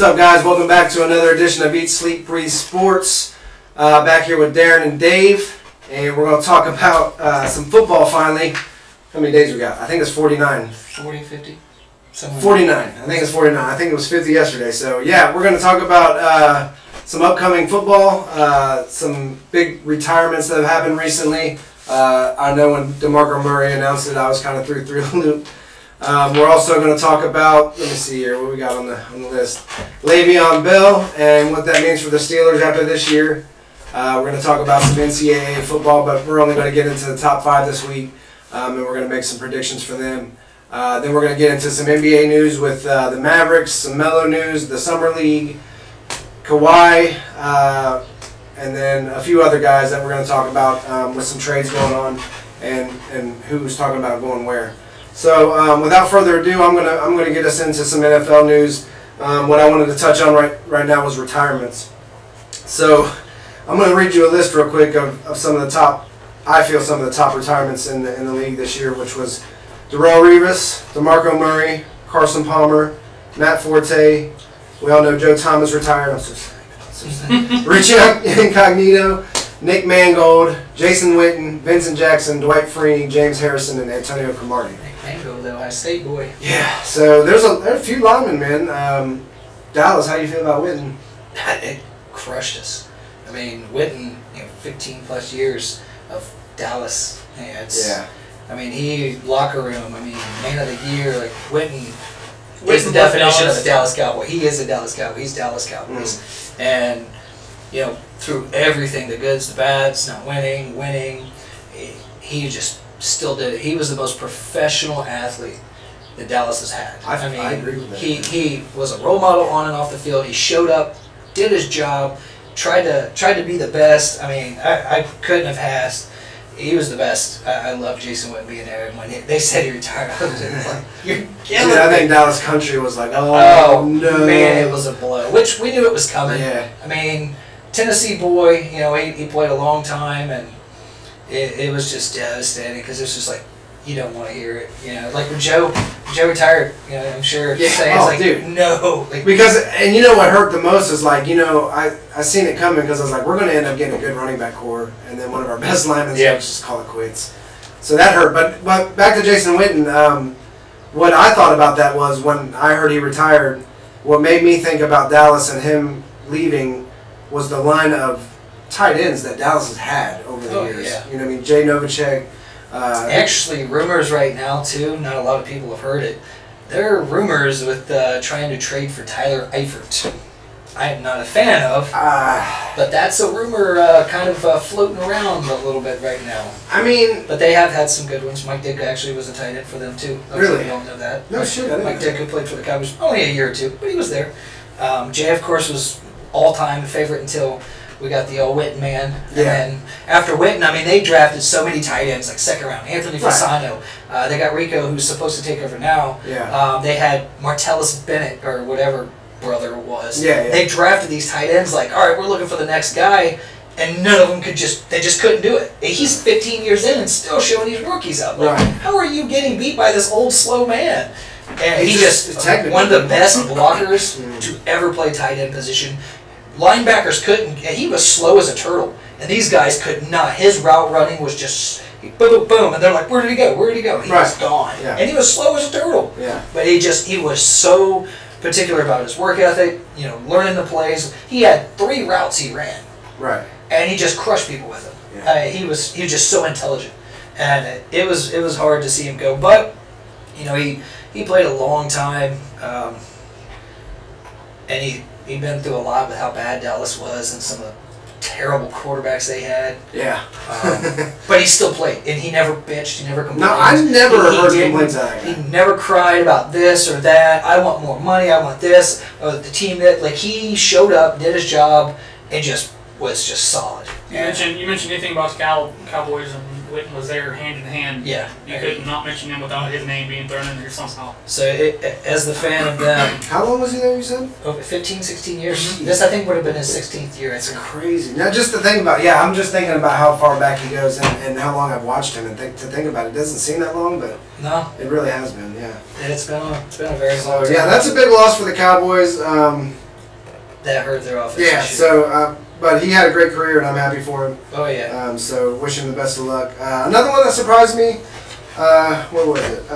What's up, guys? Welcome back to another edition of Eat, Sleep, Breathe Sports. Back here with Darren and Dave, and we're going to talk about some football finally. How many days we got? I think it's 49. 40, 50? 49. I think it's 49. I think it was 50 yesterday. So, yeah, we're going to talk about some upcoming football, some big retirements that have happened recently. I know when DeMarco Murray announced it, I was kind of through the loop. We're also going to talk about, let me see here, what we got on the list. Le'Veon Bell and what that means for the Steelers after this year. We're going to talk about some NCAA football, but we're only going to get into the top 5 this week, and we're going to make some predictions for them. Then we're going to get into some NBA news with the Mavericks, some Melo news, the Summer League, Kawhi, and then a few other guys that we're going to talk about with some trades going on and who's talking about going where. So without further ado, I'm gonna get us into some NFL news. What I wanted to touch on right now was retirements. So I'm gonna read you a list real quick of some of the top, I feel some of the top retirements in the league this year, which was Darrelle Revis, DeMarco Murray, Carson Palmer, Matt Forte. We all know Joe Thomas retired. I'm so sad. Richie Incognito, Nick Mangold, Jason Witten, Vincent Jackson, Dwight Freeney, James Harrison, and Antonio Cromartie. Mangold, the Ohio State boy. Yeah, so there's a few linemen, man. Dallas, how do you feel about Witten? It crushed us. I mean, Witten, 15 plus years of Dallas. Yeah. I mean, he locker room. I mean, man of the year. Like Witten is the definition of a Dallas Cowboy. He is a Dallas Cowboy. He's Dallas Cowboys, and through everything, the goods, the bads, not winning, he just still did it. He was the most professional athlete that Dallas has had. I agree with that. He was a role model on and off the field. He showed up, did his job, tried to be the best. I mean, I couldn't have asked. He was the best. I love Jason Witten being there. And when they said he retired, I was like, "You're killing me." I think Dallas country was like, "Oh no, man, it was a blow." Which we knew it was coming. Yeah. I mean, Tennessee boy. He played a long time, and it was just devastating because it's just like you don't want to hear it. Like when Joe retired. I'm sure. Yeah. Saying Dude. No. Because what hurt the most is I seen it coming because I was like, we're going to end up getting a good running back core, and then one of our best linemen, let's just call it quits. So that hurt. But back to Jason Witten. What I thought about that was when I heard he retired. What made me think about Dallas and him leaving was the line of tight ends that Dallas has had over the years. Yeah. You know what I mean? Jay Novacek. Actually, rumors right now too. Not a lot of people have heard it. There are rumors with trying to trade for Tyler Eifert. I am not a fan of, but that's a rumor kind of floating around a little bit right now. I mean, but they have had some good ones. Mike Ditka actually was a tight end for them too. Really? You don't know that. No shit. Mike Ditka played for the Cowboys only a year or two, but he was there. Jay, of course, was all-time favorite until we got the old Witten man. Yeah. And then after Witten, I mean, they drafted so many tight ends, like second round. Anthony Fasano. They got Rico, who's supposed to take over now. Yeah. They had Martellus Bennett, or whatever brother it was. Yeah. They drafted these tight ends like, all right, we're looking for the next guy. And none of them they just couldn't do it. He's 15 years in and still showing these rookies up. Like, how are you getting beat by this old, slow man? And he's just one of the best blockers to ever play tight end position. Linebackers couldn't. He was slow as a turtle, and these guys could not. His route running was just boom, boom, boom, and they're like, "Where did he go? Where did he go?" He was gone, and he was slow as a turtle. Yeah. But he was so particular about his work ethic. Learning the plays. He had 3 routes he ran. Right. And he just crushed people with them. Yeah. He was just so intelligent, and it was hard to see him go. But he played a long time, and he'd been through a lot with how bad Dallas was and some of the terrible quarterbacks they had. Yeah. But he still played, and he never bitched. He never complained. No, I never heard complaints out of that. He never cried about this or that. I want more money. I want this. Or the team that he showed up, did his job, and was just solid. You mentioned anything about the Cowboys, and Witten was there hand in hand. Yeah. You could not mention him without his name being thrown in there somehow. So as the fan of them, how long was he there, you said? over 15, 16 years. This I think would have been his 16th year. It's crazy. Now just to think about, I'm just thinking about how far back he goes and how long I've watched him, and to think about it. It doesn't seem that long, but no, it really has been. Yeah. It's been a very long time. Yeah, that's a big loss for the Cowboys. that hurt their offense. Yeah. So, but he had a great career, and I'm happy for him. Oh yeah. So wish him the best of luck. Another one that surprised me. What was it?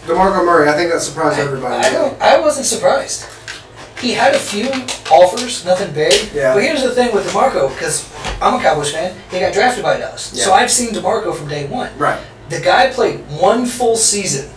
DeMarco Murray. I think that surprised everybody. I wasn't surprised. He had a few offers, nothing big. Yeah. But here's the thing with DeMarco, because I'm a Cowboys fan. He got drafted by Dallas, so I've seen DeMarco from day one. Right. The guy played one full season,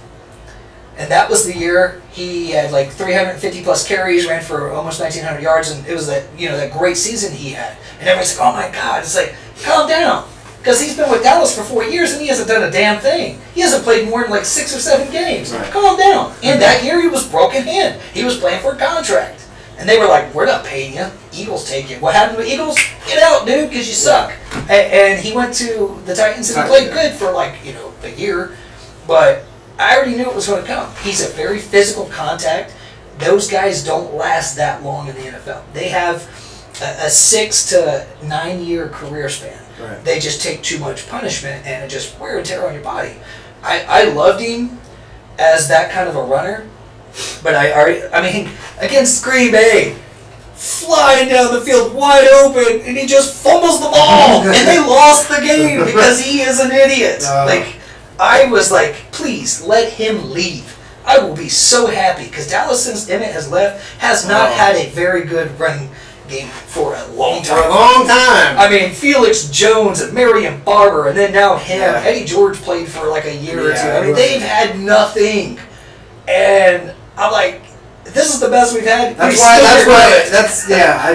and that was the year he had like 350 plus carries, ran for almost 1,900 yards, and it was that great season he had. And everybody's like, "Oh my God!" It's like, calm down. Because he's been with Dallas for 4 years and he hasn't done a damn thing. He hasn't played more than like 6 or 7 games. Right. Calm down. And that year he was broken hand. He was playing for a contract. And they were like, "We're not paying you. Eagles take you." What happened to the Eagles? Get out, dude, because you suck. And he went to the Titans and he played good for like, a year. But I already knew it was going to come. He's a very physical contact. Those guys don't last that long in the NFL. They have a 6 to 9 year career span. Right. They just take too much punishment and it just wear and tear on your body. I loved him as that kind of a runner, but I mean, against Green Bay, flying down the field wide open, and he just fumbles the ball, and they lost the game because he is an idiot. I was like, please let him leave. I will be so happy because Dallas, since Emmett has left, has not had a very good running game for a long time. For a long time. I mean, Felix Jones and Marion Barber, and then now him. Yeah. Eddie George played for like a year or two. I mean, they've had nothing, and I'm like, this is the best we've had. That's why.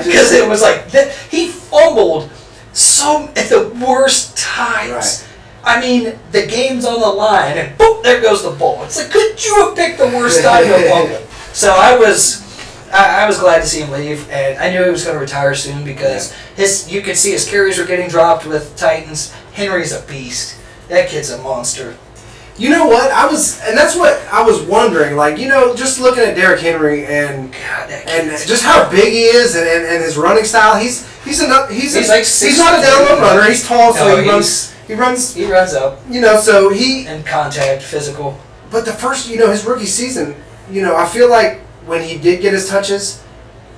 Because it was like he fumbled so at the worst times. Right. I mean, the game's on the line, and boom, there goes the ball. It's like, could you have picked the worst time to fumble? So I was glad to see him leave, and I knew he was going to retire soon because you could see his carries were getting dropped with Titans. Henry's a beast. That kid's a monster. You know what? That's what I was wondering. Like, just looking at Derrick Henry and just how big he is and his running style. He's not a down low runner. He's tall, so he runs up. So he and contact, physical. But the first, his rookie season, I feel like when he did get his touches,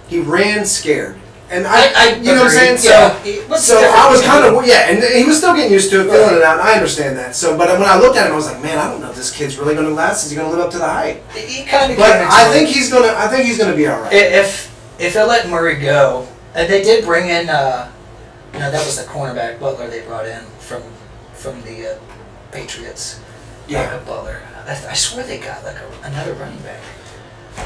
he ran scared. And I you know what I'm saying? So I was kind of, and he was still getting used to it, filling it out, and I understand that. So, but when I looked at him, I was like, man, I don't know if this kid's really going to last. Is he going to live up to the hype? He kind of. But I think he's going to be all right. If they let Murray go, and they did bring in, that was the cornerback Butler they brought in from the Patriots. Yeah, Butler. I swear they got like another running back.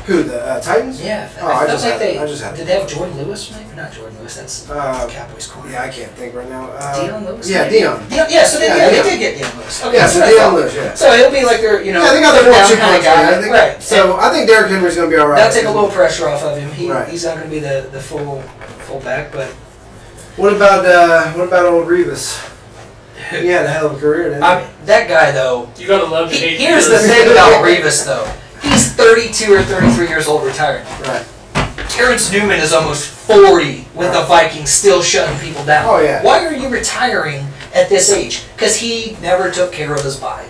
Who, the Titans? Yeah. I just had. Did they have Jordan Lewis? Maybe not Jordan Lewis. That's Cowboys corner. Yeah, I can't think right now. Deion Lewis. Yeah, Deion. Yeah, so they did get Deion Lewis. Okay, yeah, so Deion Lewis. Yeah. So it'll be like they're I think other one kind of guy. Right. So I think Derrick Henry's going to be all right. That'll take a little pressure off of him. He's not going to be the full back, but. What about old Revis? He had a hell of a career, didn't he? That guy though. You gotta love to hate. Here's the thing about Revis though. He's 32 or 33 years old, retired. Right. Terrence Newman is almost 40 with the Vikings, still shutting people down. Oh yeah. Why are you retiring at this age? Because he never took care of his body.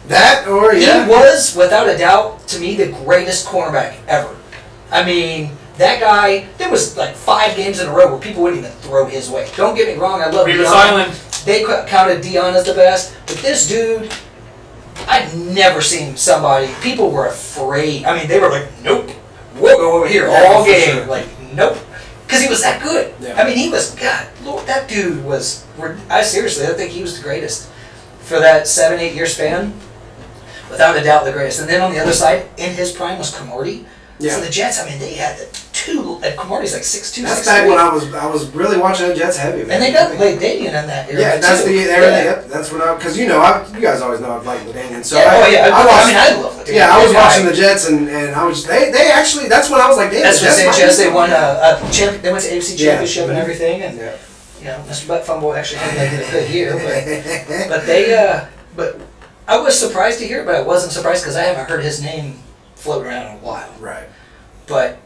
He was, without a doubt, to me, the greatest cornerback ever. I mean, that guy. There was like 5 games in a row where people wouldn't even throw his way. Don't get me wrong, I love Revis Deion. Island. They counted Deion as the best, but this dude. I'd never seen somebody. People were afraid. I mean, they were like, "Nope, we'll go over here all game." Sure. Like, nope, because he was that good. Yeah. I mean, he was. God, Lord, that dude was. I think he was the greatest for that 7-8 year span. Without a doubt, the greatest. And then on the other side, in his prime was Cromartie. Yeah. So the Jets. I mean, they had the 2. Cromartie's like 6'2". That's back when I was really watching the Jets heavy. Man. And they got LaDainian in that era. Yeah, that's the era. Yep, that's when because you guys always know I've liked LaDainian. So I love LaDainian. Yeah, I was watching the Jets and I was they actually that's when I was like, that's what Sanchez. They won a champ. They went to AFC Championship and everything. And Mr. Butt Fumble actually had a good year, but I was surprised to hear it, but I wasn't surprised because I haven't heard his name float around in a while. Right. But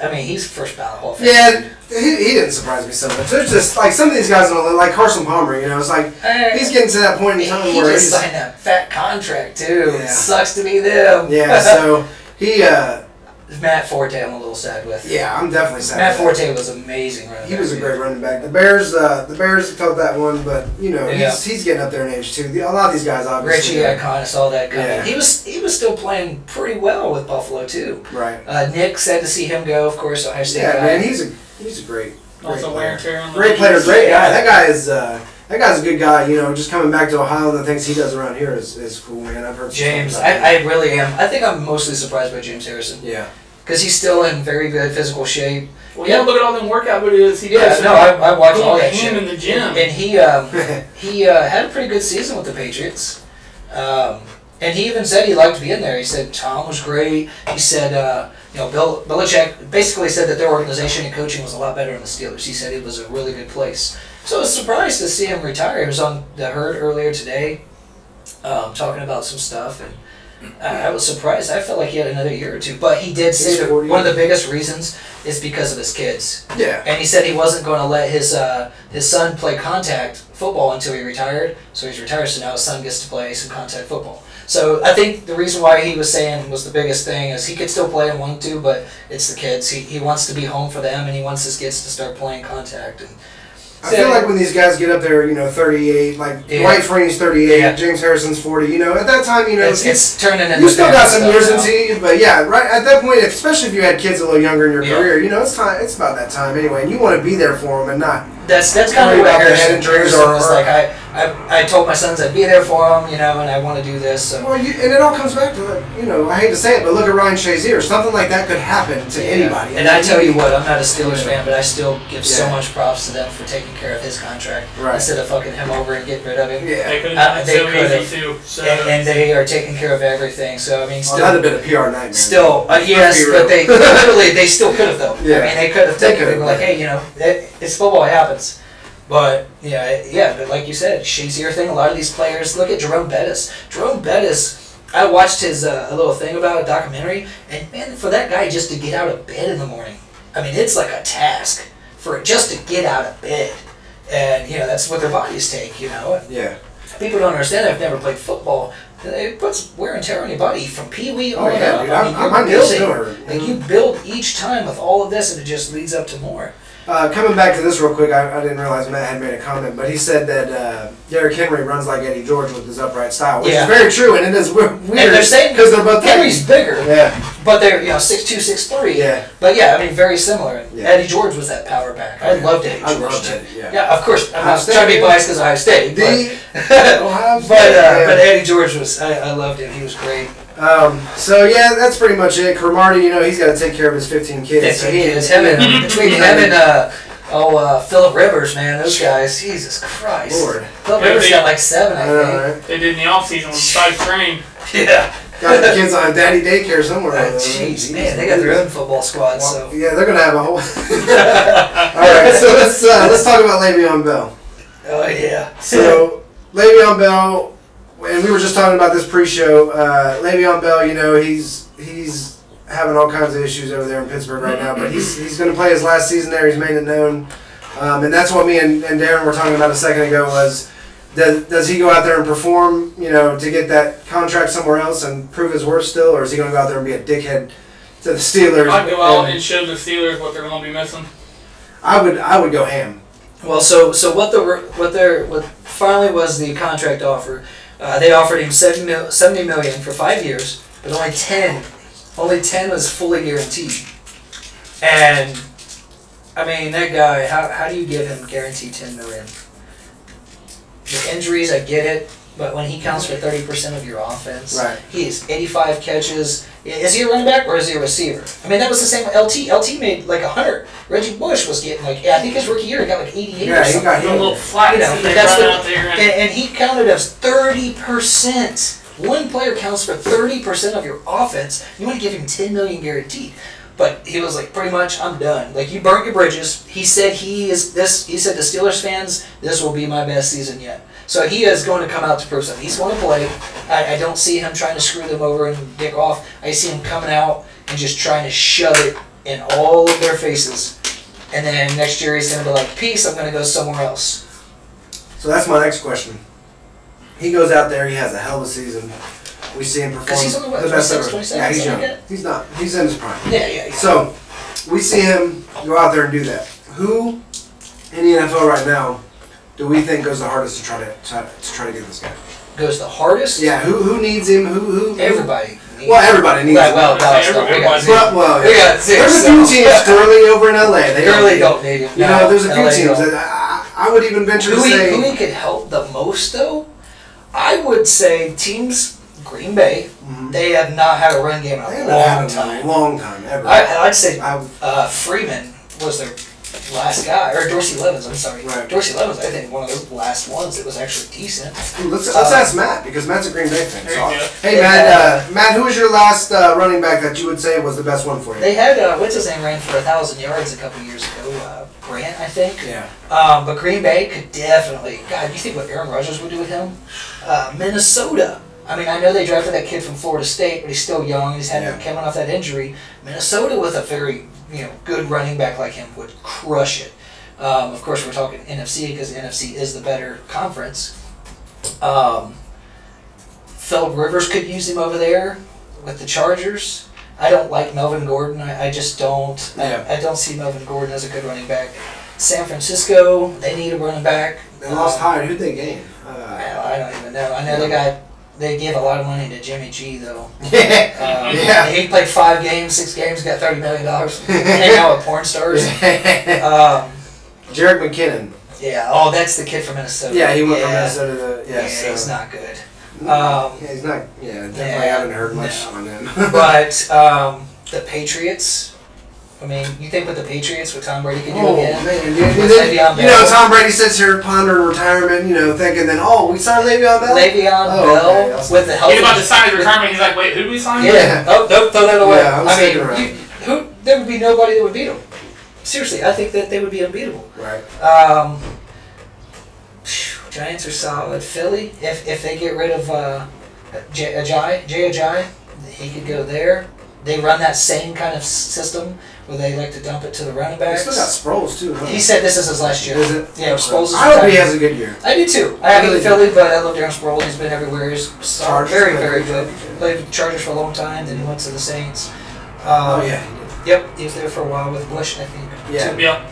I mean, he's first ballot Hall of Fame. Yeah, he didn't surprise me so much. There's just like some of these guys, like Carson Palmer. It's like he's getting to that point in time where he's signed that fat contract too. Yeah. It sucks to be them. Yeah, so he. Matt Forte, I'm a little sad with. Yeah, I'm definitely sad. Matt Forte was amazing running back. He was a great running back. The Bears felt that one, but he's getting up there in age too. A lot of these guys, obviously. Richie, I kind of saw that coming. Yeah. He was still playing pretty well with Buffalo too. Right. Nick, sad to see him go. Of course, Ohio State. Yeah, guy. man, he's a great Also wear and tear on the great player, knees. great guy. That guy's a good guy. Just coming back to Ohio and the things he does around here is cool, man. I've heard James, some stuff about I really am. I think I'm mostly surprised by James Harrison. Yeah. Because he's still in very good physical shape. Well, yeah, look at all them workout videos he Yeah, does. no, I watched all that him shit. in the gym. And he had a pretty good season with the Patriots. And he even said he liked being there. He said Tom was great. He said, Bill Belichick basically said that their organization and coaching was a lot better than the Steelers. He said it was a really good place. So I was surprised to see him retire. He was on the Herd earlier today, talking about some stuff, and I was surprised. I felt like he had another year or two, but he did say that one of the biggest reasons is because of his kids. Yeah. And he said he wasn't going to let his son play contact football until he retired. So he's retired, so now his son gets to play some contact football. So I think the reason why he was saying was the biggest thing is he could still play and want to, but it's the kids. He wants to be home for them, and he wants his kids to start playing contact. And I feel like when these guys get up there, 38, like Dwight Freeney's 38, James Harrison's 40, at that time, it's turning into you still got some years now. into you, but yeah, right at that point, especially if you had kids a little younger in your career, it's time. It's about that time anyway, and you want to be there for them and not. That's kind of what Harrison was like. Or I told my sons I'd be there for them, and I want to do this. So. Well, and it all comes back to, I hate to say it, but look at Ryan Shazier. Something like that could happen to anybody. And I tell you what, I'm not a Steelers fan, but I still give so much props to them for taking care of his contract instead of fucking him over and getting rid of him. Yeah, they could have done it so easy too. So and they are taking care of everything. So I mean, still that'd have been a PR nightmare. Still, yes, but they literally they still could have though. Yeah. I mean, they could have taken it like, hey, it's football, it happens. But but like you said, Shazier thing. A lot of these players. Look at Jerome Bettis. Jerome Bettis. I watched his a little thing about a documentary, and man, for that guy just to get out of bed in the morning, I mean, it's like a task for just to get out of bed, and that's what their bodies take. Yeah. People don't understand. I've never played football. It puts wear and tear on your body from pee-wee on yeah, up. dude, I mean, you're building. You build each time with all of this, and it just leads up to more. Coming back to this real quick, I didn't realize Matt had made a comment, but he said that Derrick Henry runs like Eddie George with his upright style, which is very true, and it is weird. And they're saying because they're both Henry's bigger, but they're 6'2", 6'3". Yeah. But I mean, very similar. Yeah. Eddie George was that power back. I loved Eddie George. I loved it. Yeah, of course. I'm not trying to be biased because Ohio State. But Eddie George was. I loved him. He was great. That's pretty much it. Cromartie, he's got to take care of his 15 kids. 15 kids. Between him and Phillip Rivers, man, those guys, Jesus Christ. Lord. Phillip Rivers got like 7, I think. Right? They did in the offseason with Size Train. Yeah. Got the kids on daddy daycare somewhere. Jeez, man, they got their own football squad. So yeah, they're gonna have a whole. All right, so let's talk about Le'Veon Bell. Oh yeah. So Le'Veon Bell, and we were just talking about this pre-show. Le'Veon Bell, he's having all kinds of issues over there in Pittsburgh right now, but he's going to play his last season there. He's made it known, and that's what me and Darren were talking about a second ago. Was does he go out there and perform, to get that contract somewhere else and prove his worth still, or is he going to go out there and be a dickhead to the Steelers? I'd go out and show the Steelers what they're going to be missing. I would go ham. Well, so what finally was the contract offer? They offered him $70 million for 5 years, but only 10 was fully guaranteed. And I mean, that guy, how do you give him guaranteed $10 million? The injuries, I get it, but when he counts for 30% of your offense, he is 85 catches. Is he a running back or is he a receiver? I mean, that was the same with LT. LT made like 100. Reggie Bush was getting I think his rookie year he got like 88 or something. He got a little flat. Out there and he counted as 30%. One player counts for 30% of your offense. You want to give him $10 million guaranteed. But he was like, pretty much, I'm done. Like, you burnt your bridges. He said he said to Steelers fans, this will be my best season yet. So he is going to come out to prove something. He's going to play. I don't see him trying to screw them over and dick off. I see him coming out and just trying to shove it in all of their faces. And then next year he's going to be like, peace, I'm going to go somewhere else. So that's my next question. He goes out there, he has a hell of a season. we see him perform. Because he's only, what, the best 26, ever. 27, Yeah, he's young. like that? He's not. He's in his prime. Yeah. So we see him go out there and do that. Who in the NFL right now do we think goes the hardest to try to get this guy? Goes the hardest? Yeah. Who needs him? Who? Everybody. Well, everybody needs him. Well, we got Zeus. There's a few teams, Gurley over in LA. They Gurley don't need him. You know, there's a few teams that I would even venture to say. Who he could help the most, though? I would say teams, Green Bay, they have not had a run game in a long time, ever. I'd say Freeman was their last guy, or Dorsey Levens, I'm sorry. Right. Dorsey Levens, I think, one of the last ones that was actually decent. Ooh, let's ask Matt, because Matt's a Green Bay fan. So. Hey, Matt, who was your last running back that you would say was the best one for you? They had, what's his name, ran for 1,000 yards a couple years ago, Grant, I think. Yeah. But Green Bay could definitely, God, you think what Aaron Rodgers would do with him? Minnesota. I mean, I know they drafted that kid from Florida State, but he's still young. He's coming off that injury. Minnesota with a very good running back like him would crush it. Of course, we're talking NFC because the NFC is the better conference. Phillip Rivers could use him over there with the Chargers. I don't like Melvin Gordon. I just don't. I don't see Melvin Gordon as a good running back. San Francisco, they need a running back. They lost Hyde. Who'd they gain? I don't even know. I know they gave a lot of money to Jimmy G, though. He played 5 games, 6 games, got $30 million. Hang out with porn stars. Jerick McKinnon. Yeah. Oh, that's the kid from Minnesota. Yeah, he went from Minnesota to so he's not good. He's not. Yeah, definitely haven't heard much on him. But the Patriots. I mean, you think with the Patriots, what Tom Brady can do again? Man, dude. Tom Brady sits here pondering retirement, thinking then, we signed Le'Veon Bell? Le'Veon Bell with the help. He's about to sign his retirement. He's like, wait, who did we sign? Yeah. Oh, don't throw that away. Yeah, there would be nobody that would beat him. Seriously, I think that they would be unbeatable. Right. Giants are solid. Philly, if they get rid of Jay Ajayi, he could go there. They run that same kind of system where they like to dump it to the running backs. They still got Sproles too. Huh? He said this is his last year. Is it? Yeah, Sproles. I hope he has a good year. I do too. I haven't Philly, but I love Darren Sproles. He's been everywhere. He's very, very good. Played Chargers for a long time. Then he went to the Saints. Yep, he was there for a while with Bush, I think. Yeah.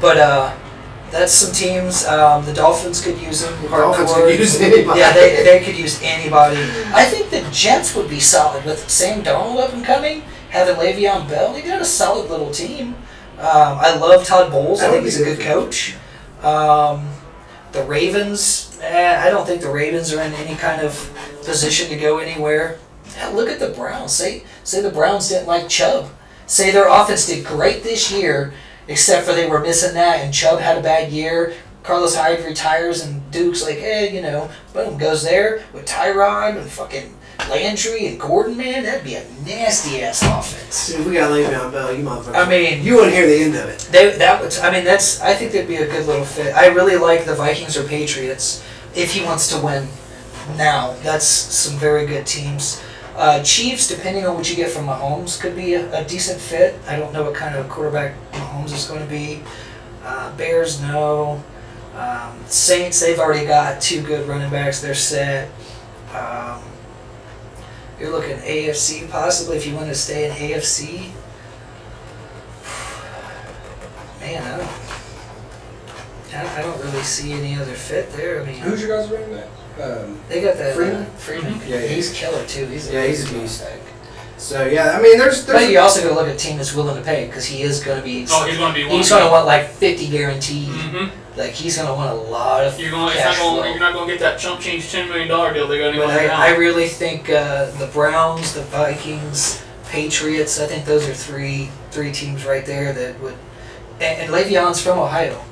But that's some teams. The Dolphins could use him. The Dolphins could use anybody. Yeah, they could use anybody. I think the Jets would be solid with Sam Darnold up and coming, having Le'Veon Bell. They got a solid little team. I love Todd Bowles. I think he's a good coach. The Ravens, I don't think the Ravens are in any kind of position to go anywhere. Hell, look at the Browns. Say the Browns didn't like Chubb. Say their offense did great this year, except for they were missing that, and Chubb had a bad year. Carlos Hyde retires, and Duke's like, boom, goes there with Tyrod and fucking Landry and Gordon, man. That'd be a nasty-ass offense. Dude, if we got Le'Veon Bell, you motherfuckers. I mean, you wouldn't hear the end of it. I think that'd be a good little fit. I really like the Vikings or Patriots if he wants to win now. That's some very good teams. Chiefs, depending on what you get from Mahomes, could be a decent fit. I don't know what kind of quarterback Mahomes is going to be. Bears, no. Saints, they've already got 2 good running backs. They're set. You're looking AFC, possibly, if you want to stay in AFC. Man, I don't really see any other fit there. I mean, who's your guys' running back? They got that Freeman. Yeah, he's killer too. He's a beast. So yeah, I mean, there's. But you also got to look at a team that's willing to pay because he is going to be. Oh, he's going to be. He's going to want like 50 guaranteed. Mm-hmm. Like he's going to want a lot of. You're not going to get that chump change $10 million deal. They're going to. I really think the Browns, the Vikings, Patriots. I think those are three teams right there that would. And Le'Veon's from Ohio.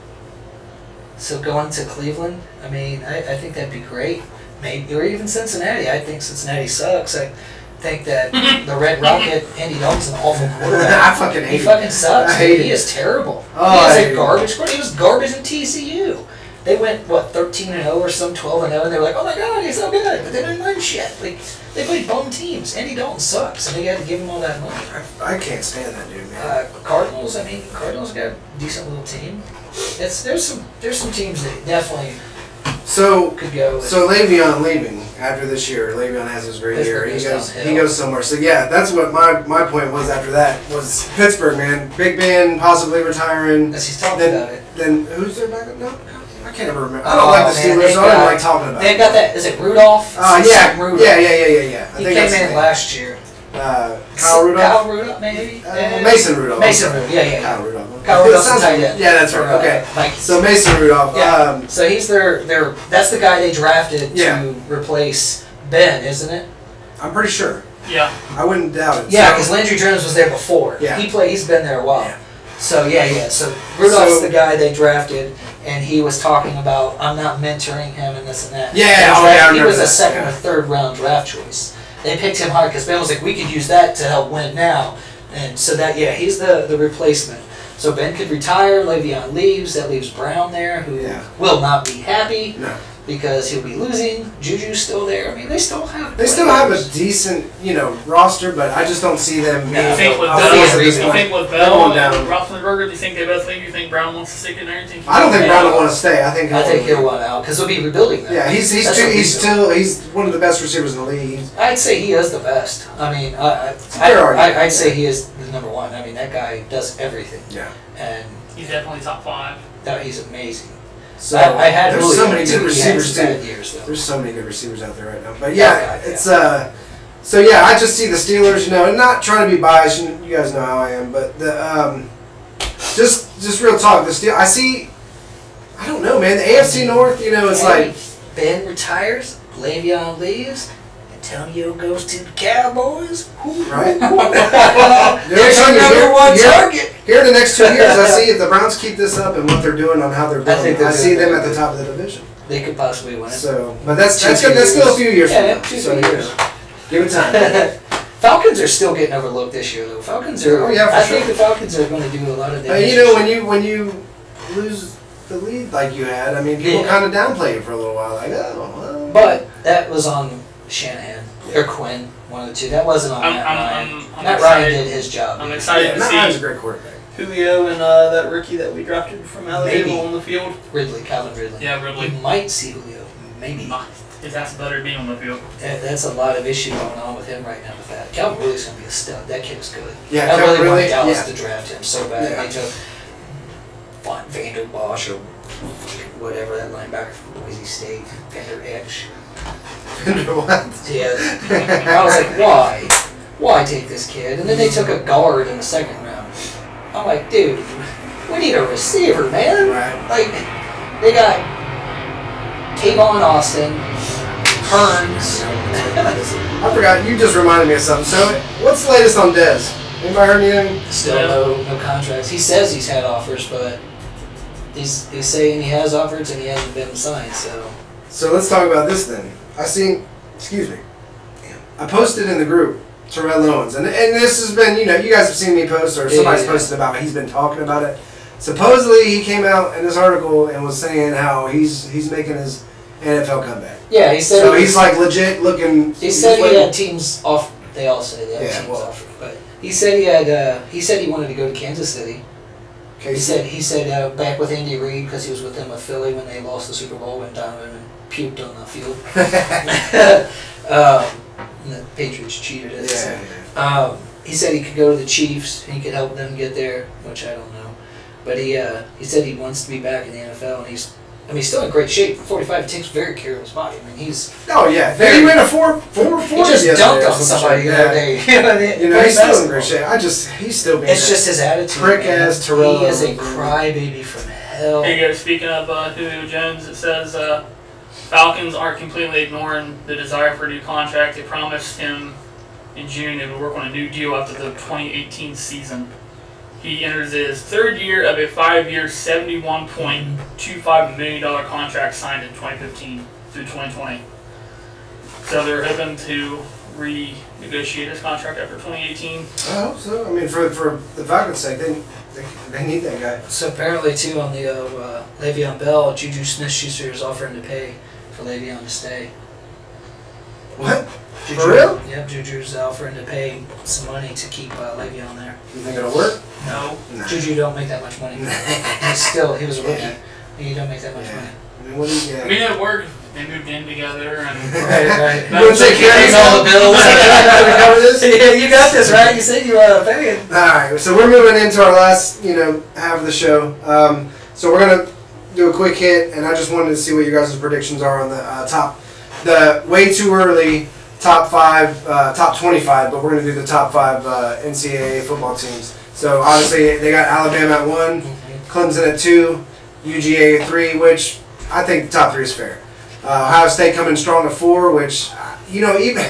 So going to Cleveland, I mean, I think that'd be great. Maybe, or even Cincinnati. I think Cincinnati sucks. I think that the Red Rocket, Andy Dalton's an awful quarterback. I fucking hate him. He fucking sucks. He is terrible. He is a garbage quarterback. He was garbage in TCU. They went, 13-0 or some 12-0, and they were like, oh my god, he's so good. But they didn't win shit. Like, they played bum teams. Andy Dalton sucks, and they had to give him all that money. I can't stand that dude, man. Cardinals got a decent little team. There's some teams that definitely So could go. So Le'Veon leaving after this year. Le'Veon has his great year. He goes somewhere. So yeah, that's what my point was after that was Pittsburgh, man. Big Ben possibly retiring. As he's talking about it. Then who's their backup? No, I can't ever remember. I don't like the Steelers, so I don't like talking about it. They've got that. Is it Rudolph? Yeah. Rudolph. Yeah. He came in last year. Kyle Rudolph? Kyle Rudolph, maybe? Mason Rudolph. Mason Rudolph, yeah. Kyle Rudolph. Kyle Rudolph's tight end. Yeah, that's right. Okay. So Mason Rudolph. Yeah. So he's that's the guy they drafted to replace Ben, isn't it? I'm pretty sure. Yeah. I wouldn't doubt it. Yeah, because Landry Jones was there before. Yeah. He's been there a while. Yeah. So So Rudolph's the guy they drafted, and he was talking about, I'm not mentoring him and this and that. Yeah, he was a second or third round draft choice. They picked him hard because Ben was like, we could use that to help win now. And so he's the replacement. So Ben could retire, Le'Veon leaves, that leaves Brown there, who will not be happy because he'll be losing. Juju's still there. I mean, they still have a decent, roster, but I just don't see them. You think with Bell and Roethlisberger, do you think they both leave? You think Brown wants to stick in there? I don't think Brown will want to stay. I think he'll want out because they'll be rebuilding that. Yeah, he's one of the best receivers in the league. I'd say he is the best. I mean, I'd say he is the number one. I mean, that guy does everything. Yeah, and he's definitely top 5. He's amazing. So there's so many good receivers too. There's so many good receivers out there right now. But it's so I just see the Steelers, and not trying to be biased. You guys know how I am, but the just real talk. I don't know, man. The AFC North, it's like Ben retires, Le'Veon leaves. Antonio goes to the Cowboys. Right. There's your number one target. Here in the next 2 years, I see if the Browns keep this up and what they're doing on how they're building, I see them at the top of the division. They could possibly win it. So, but that's still a few years from now. 2 years. Give it time. Falcons are still getting overlooked this year, though. Falcons are. I think the Falcons are going to do a lot of damage. When you lose the lead like you had, I mean, people kind of downplay you for a little while, like, oh, well. But that was on Shanahan or Quinn, one of the two. That wasn't on Matt Ryan. Matt Ryan did his job. I'm excited to see. Matt Ryan's a great quarterback. Julio and that rookie that we drafted from Alabama on the field. Calvin Ridley. Yeah, Ridley. We might see Julio. Maybe. His ass better be on the field. That's a lot of issue going on with him right now with that. Calvin Ridley's going to be a stud. That kid is good. Yeah, I really wanted Dallas to draft him so bad. Yeah. They took Vander Bosch or whatever, that linebacker from Boise State. Vander Edge. What? Yeah. I was like, why? Why take this kid? And then they took a guard in the second round. I'm like, dude, we need a receiver, man. Right. Like, they got Tavon Austin, Hearns. I forgot, you just reminded me of something. So, what's the latest on Dez? Anybody heard anything? Still no contracts. He says he's had offers, but he's saying he has offers and he hasn't been signed, So let's talk about this then. I posted in the group Terrell Owens, and this has been, you guys have seen me post, or somebody's posted about it, he's been talking about it. Supposedly he came out in this article and was saying how he's making his NFL comeback. Yeah, he said. So he's like legit looking. He said he had teams off. They all say they had teams offered, but he said he had. He said he wanted to go to Kansas City. He said back with Andy Reid because he was with them with Philly when they lost the Super Bowl when Donovan puked on the field. And the Patriots cheated it. He said he could go to the Chiefs. He could help them get there, which I don't know. But he said he wants to be back in the NFL, and he's still in great shape. 45, takes very care of his body. I mean, he's he ran a 4.40. He just dunked on somebody the other day. He's still in great shape. He's still being. It's just his attitude. Prick ass Terrell. He is a crybaby from hell. Here you go. Speaking of Julio Jones, it says Falcons are completely ignoring the desire for a new contract. They promised him in June they would work on a new deal after the 2018 season. He enters his third year of a 5-year, $71.25 million contract signed in 2015 through 2020. So they're hoping to renegotiate his contract after 2018. I hope so. I mean, for the Falcons' sake, they need that guy. So apparently, too, on the Le'Veon Bell, Juju Smith-Schuster is offering to pay for Le'Veon to stay. What? Juju, for real? Yep, Juju's offering to pay some money to keep Le'Veon there. You think it'll work? No. Juju don't make that much money. He was a rookie. and you don't make that much money. I mean, what do you I mean, it worked. They moved in together and Right. You want to take care of all the bills. cover this? Yeah, you got this, right? You said you were paying. All right, so we're moving into our last, half of the show. So we're gonna do a quick hit, and I just wanted to see what your guys' predictions are on the way too early top 25, but we're gonna do the top 5 NCAA football teams. So obviously they got Alabama at 1, Clemson at 2, UGA at 3, which I think the top 3 is fair. Ohio State coming strong at 4, which even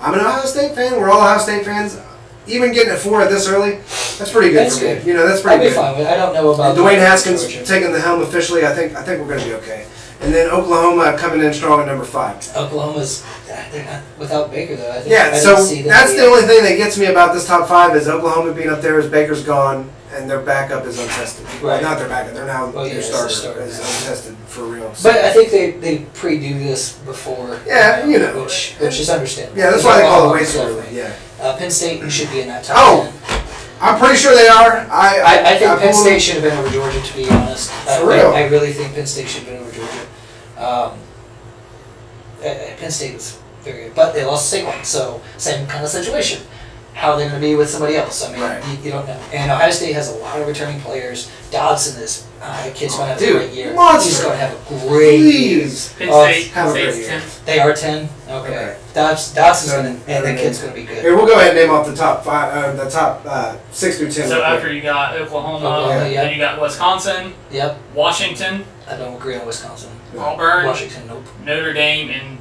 I'm an Ohio State fan. We're all Ohio State fans. Even getting at 4 at this early, that's pretty good for me. That's pretty good. I'll be fine with it. I don't know about Dwayne Haskins taking the helm officially. I think we're going to be okay. And then Oklahoma coming in strong at number 5. Oklahoma's they're not without Baker though. That's the only thing that gets me about this top 5 is Oklahoma being up there as Baker's gone and their backup is untested. Right. Not their backup. They're now their starter is yeah. untested for real. So. But I think they pre-do this before. Yeah, which is understandable. Yeah, that's why they call it way too early. Yeah. Penn State should be in that top 10. I'm pretty sure they are. I think Penn State should have been over Georgia, to be honest. For real? I really think Penn State should have been over Georgia. Penn State was very good, but they lost Saquon, so same kind of situation. How are they going to be with somebody else? I mean, right. you don't know. And Ohio State has a lot of returning players. Dodson is the kid's going to have a great year. Monster. He's going to have a great year. Penn State's 10th. They are 10? Okay. Dodson's going to, and the kid's going to be good. Here, we'll go ahead and name off the top 5, the top 6 through 10. So after you got Oklahoma, then you got Wisconsin, Yep. Washington. I don't agree on Wisconsin. Auburn, Washington, nope. Notre Dame, and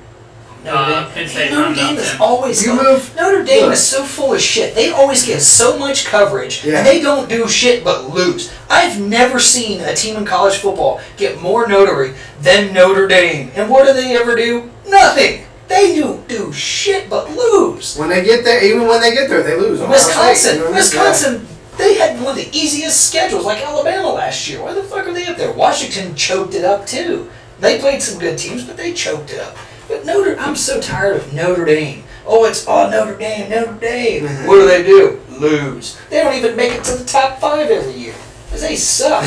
Penn State. Notre Dame is always Notre Dame is so full of shit. They always get so much coverage, and they don't do shit but lose. I've never seen a team in college football get more notary than Notre Dame. And what do they ever do? Nothing. They do shit but lose. When they get there, even when they get there, they lose. Wisconsin, they had one of the easiest schedules, like Alabama last year. Why the fuck are they up there? Washington choked it up too. They played some good teams, but they choked it up. But I'm so tired of Notre Dame. Oh, it's all Notre Dame, Notre Dame. Mm-hmm. What do? Lose. They don't even make it to the top 5 every year. Because they suck.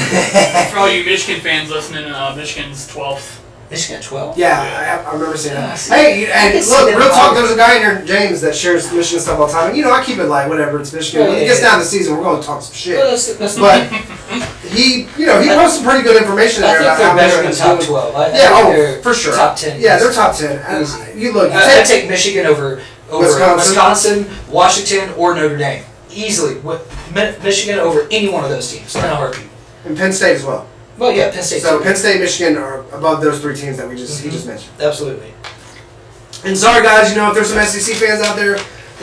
For all you Michigan fans listening, Michigan's 12th. Michigan 12? Yeah, I remember seeing that. See, hey, and look, real talk, there's a guy in here, James, that shares Michigan stuff all the time. And, I keep it light, whatever, it's Michigan. When it gets down to the season, we're going to talk some shit. Well, but he posts some pretty good information there about how Michigan's top doing. 12. For sure. Top 10. Yeah, they're top 10. I take Michigan over Wisconsin, Washington, or Notre Dame. Easily. Michigan over any one of those teams. In a heartbeat. And Penn State as well. Well, yeah, Penn State. So Penn State, Michigan are above those 3 teams that he just mentioned. Absolutely. And sorry guys, if there's some SEC fans out there,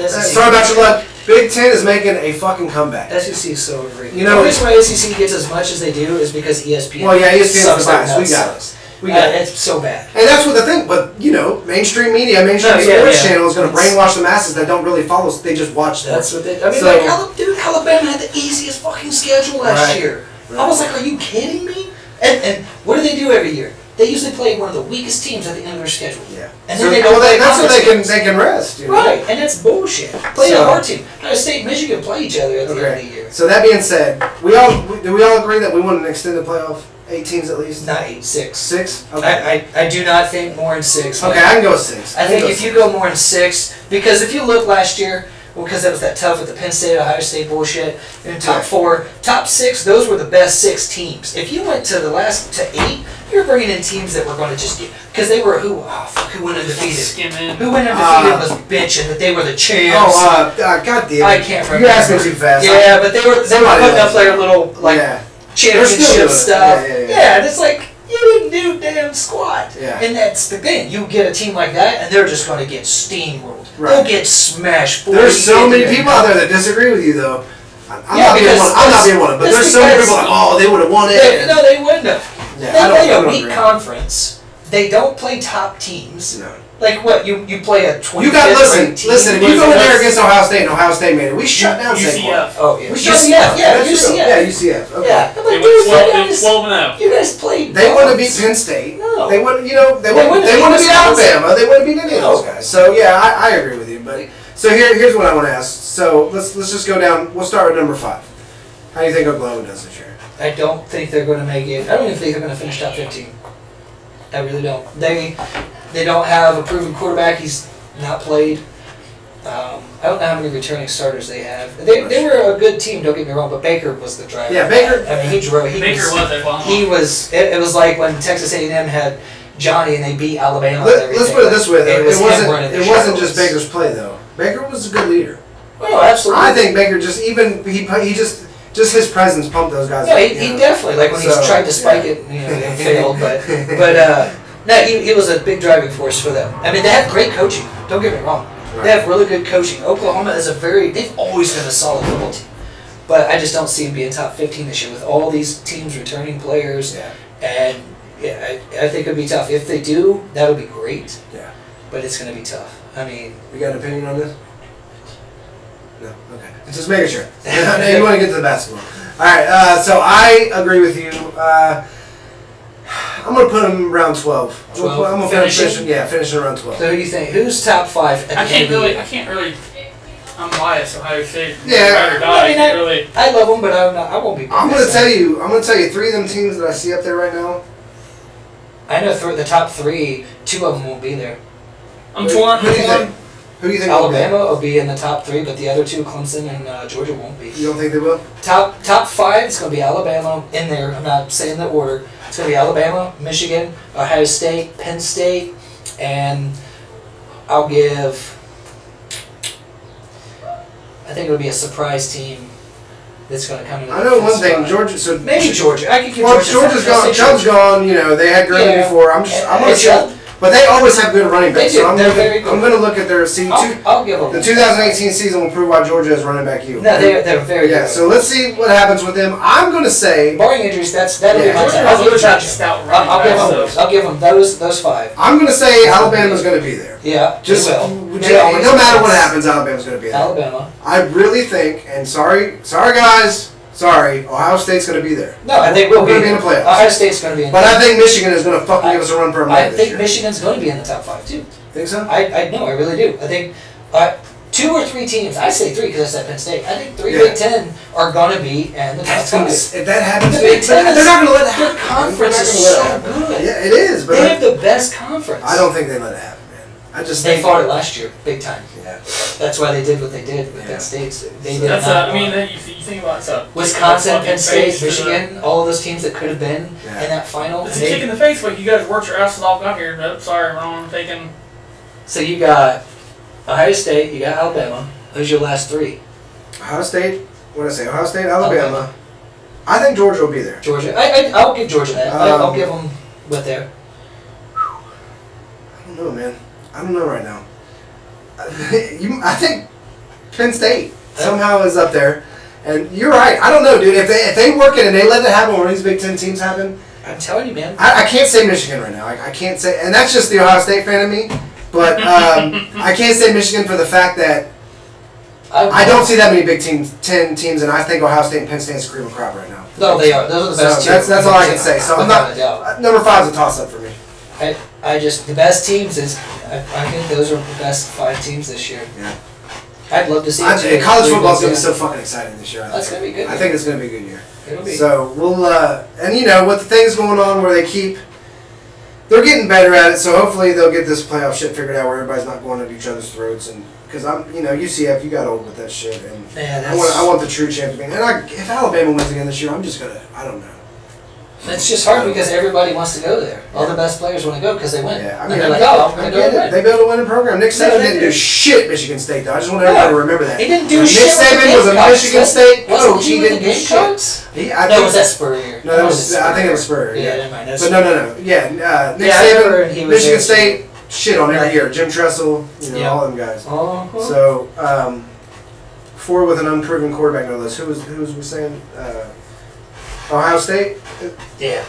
sorry about your luck. Big Ten is making a fucking comeback. SEC is so overrated. The reason why SEC gets as much as they do is because ESPN. Well, yeah, ESPN's the bias. We got it. It's so bad. And that's what the thing. But mainstream media, sports channel is going to brainwash the masses that don't really follow. They just watch sports. That's what they. I mean, Alabama had the easiest fucking schedule last year. Right. I was like, are you kidding me? And what do they do every year? They usually play one of the weakest teams at the end of their schedule. Yeah. And then that's so they can rest. Right, and that's bullshit. Play a hard team. Ohio State and Michigan play each other at the end of the year. So that being said, do we all agree that we want an extended playoff? 8 teams at least? Not 8, 6. 6? Okay. I do not think more than 6. Okay, I can go 6. I think if you go more than 6, because if you look last year, because that was that tough with the Penn State, Ohio State bullshit, and top 4, top 6, those were the best 6 teams. If you went to the last to 8, you're bringing in teams that were going to just get, because they were who went undefeated? Who went undefeated was bitching that they were the champs. God damn it. I can't remember. You asked me too fast. Yeah, but they were putting up their little championship stuff. Yeah, and it's like, you didn't do damn squat. Yeah. And that's the thing. You get a team like that, and they're just going to get steamrolled. Right. They'll get smashed. There's so many people out there that disagree with you, though. I'm not being one, but there's so many people like, they would have won it. No, they wouldn't have. Yeah, they play a weak conference. They don't play top teams. No. Like what? You play a 25th You got ranked team. Listen. If you go in there against Ohio State and Ohio State made it, we shut down Saquon. Oh yeah, we shut UCF. Yeah, UCF. Yeah, UCF. Okay. Yeah, I'm like, dude, 12-0. You guys played. They wouldn't have beat Penn State. No. They wouldn't. They wouldn't beat Alabama. They wouldn't beat any of those guys. So yeah, I agree with you. But so here's what I want to ask. So let's just go down. We'll start with number 5. How do you think Oklahoma does this year? I don't think they're going to make it. I don't even think they're going to finish top 15. I really don't. They don't have a proven quarterback. He's not played. I don't know how many returning starters they have. They were a good team, don't get me wrong, but Baker was the driver. Yeah, Baker. I mean, he drove. He was. It was like when Texas A&M had Johnny and they beat Alabama. Let's put it this way, though. It wasn't just Baker's play, though. Baker was a good leader. Oh, absolutely. I think Baker just his presence pumped those guys. Yeah, he definitely, like when he's tried to spike it, it failed, but no, he was a big driving force for them. I mean, they have great coaching. Don't get me wrong. Right. They have really good coaching. Oklahoma is they've always been a solid football team, but I just don't see them being top 15 this year with all these teams returning players. Yeah. And yeah, I think it'd be tough. If they do, that would be great. Yeah. But it's going to be tough. I mean, you got an opinion on this? No. Okay. Just making sure. You want to get to the basketball. All right. So I agree with you. I'm going to put him around 12. 12. I'm going to finishing around 12. So who do you think? Who's top 5? I can't really. I'm biased. Ohio State. Yeah. I love them, but I won't be. I'm going to tell you 3 of them teams that I see up there right now. I know the top 3. 2 of them won't be there. I'm torn. Who do you think? Alabama will be in the top 3, but the other 2, Clemson and Georgia, won't be. You don't think they will? Top 5 is going to be Alabama in there. I'm not saying the order. It's going to be Alabama, Michigan, Ohio State, Penn State, and I'll give. I think it'll be a surprise team that's going to come in. I know one thing, Georgia. So maybe Georgia. I could give Georgia's gone. Chubb's gone. They had Gurley before. I'm going to. But they always have good running backs. So I'm going to look at their season. I'll give them. The 2018 season will prove why Georgia is running back you. No, they're very good. Yeah, so let's see what happens with them. I'm going to say, barring injuries, that'll be my time. I'll give them those 5. I'm going to say Alabama's going to be there. Yeah, just no matter what happens, Alabama's going to be there. Alabama. I really think, and sorry guys. Sorry, Ohio State's going to be there. No, and they will be in the playoffs. Ohio State's going to be in the playoffs. But I think Michigan is going to fucking give us a run for our money this year. I think Michigan's going to be in the top 5, too. Think so? I know, I really do. I think 2 or 3 teams, I say 3 because I said Penn State. I think 3 Big Ten are going to be in the top 5. If that happens, the Big Ten they're not going to let it happen. Their conference is so good. Yeah, it is. But they have the best conference. I don't think they let it happen, man. They fought it last year, big time. Yeah. That's why they did what they did with Penn State. They did. You think about it. Wisconsin, Penn State, Michigan, all of those teams that could have been in that final. It's a kick in the face, but you guys worked your asses off out here. Nope, sorry, wrong. I'm thinking. So you got Ohio State, you got Alabama. Those are your last 3. Ohio State. What did I say? Ohio State, Alabama. I think Georgia will be there. Georgia. I'll give Georgia that. I'll give them what they're. I don't know, man. I don't know right now. I think Penn State somehow is up there, and you're right. I don't know, dude. If they work it and they let it happen when these Big Ten teams happen, I'm telling you, man. I can't say Michigan right now. I can't say, and that's just the Ohio State fan in me. But I can't say Michigan for the fact that I don't see that many Big Ten teams, and I think Ohio State and Penn State scream a crap right now. No, they are. Those are the best teams. That's all I can say. So I'm not. Number 5 is a toss up for me. The best teams is I think those are the best 5 teams this year. Yeah. I'd love to see it. College football is going to be so fucking exciting this year. That's going to be good. I think it's going to be a good year. It'll be. So we'll and with the things going on where they're getting better at it. So hopefully they'll get this playoff shit figured out where everybody's not going at each other's throats. And because UCF, you got old with that shit, and I want the true champion. And if Alabama wins again this year, I'm just gonna. I don't know. It's just hard because everybody wants to go there. All the best players want to go because they win. Yeah, they're like, I'm going to go. They built a winning program. Nick Saban didn't do shit at Michigan State, though. I just want everybody to remember that. He didn't do shit. Nick Saban was a Michigan State coach. He didn't do shit. Was that Spurrier? No, I think it was Spurrier. Yeah, never mind. But no. Yeah, Nick Saban, Michigan State, shit on every year. Jim Tressel, all them guys. So, 4 with an unproven quarterback, no less. Who was we saying? Ohio State? Yeah.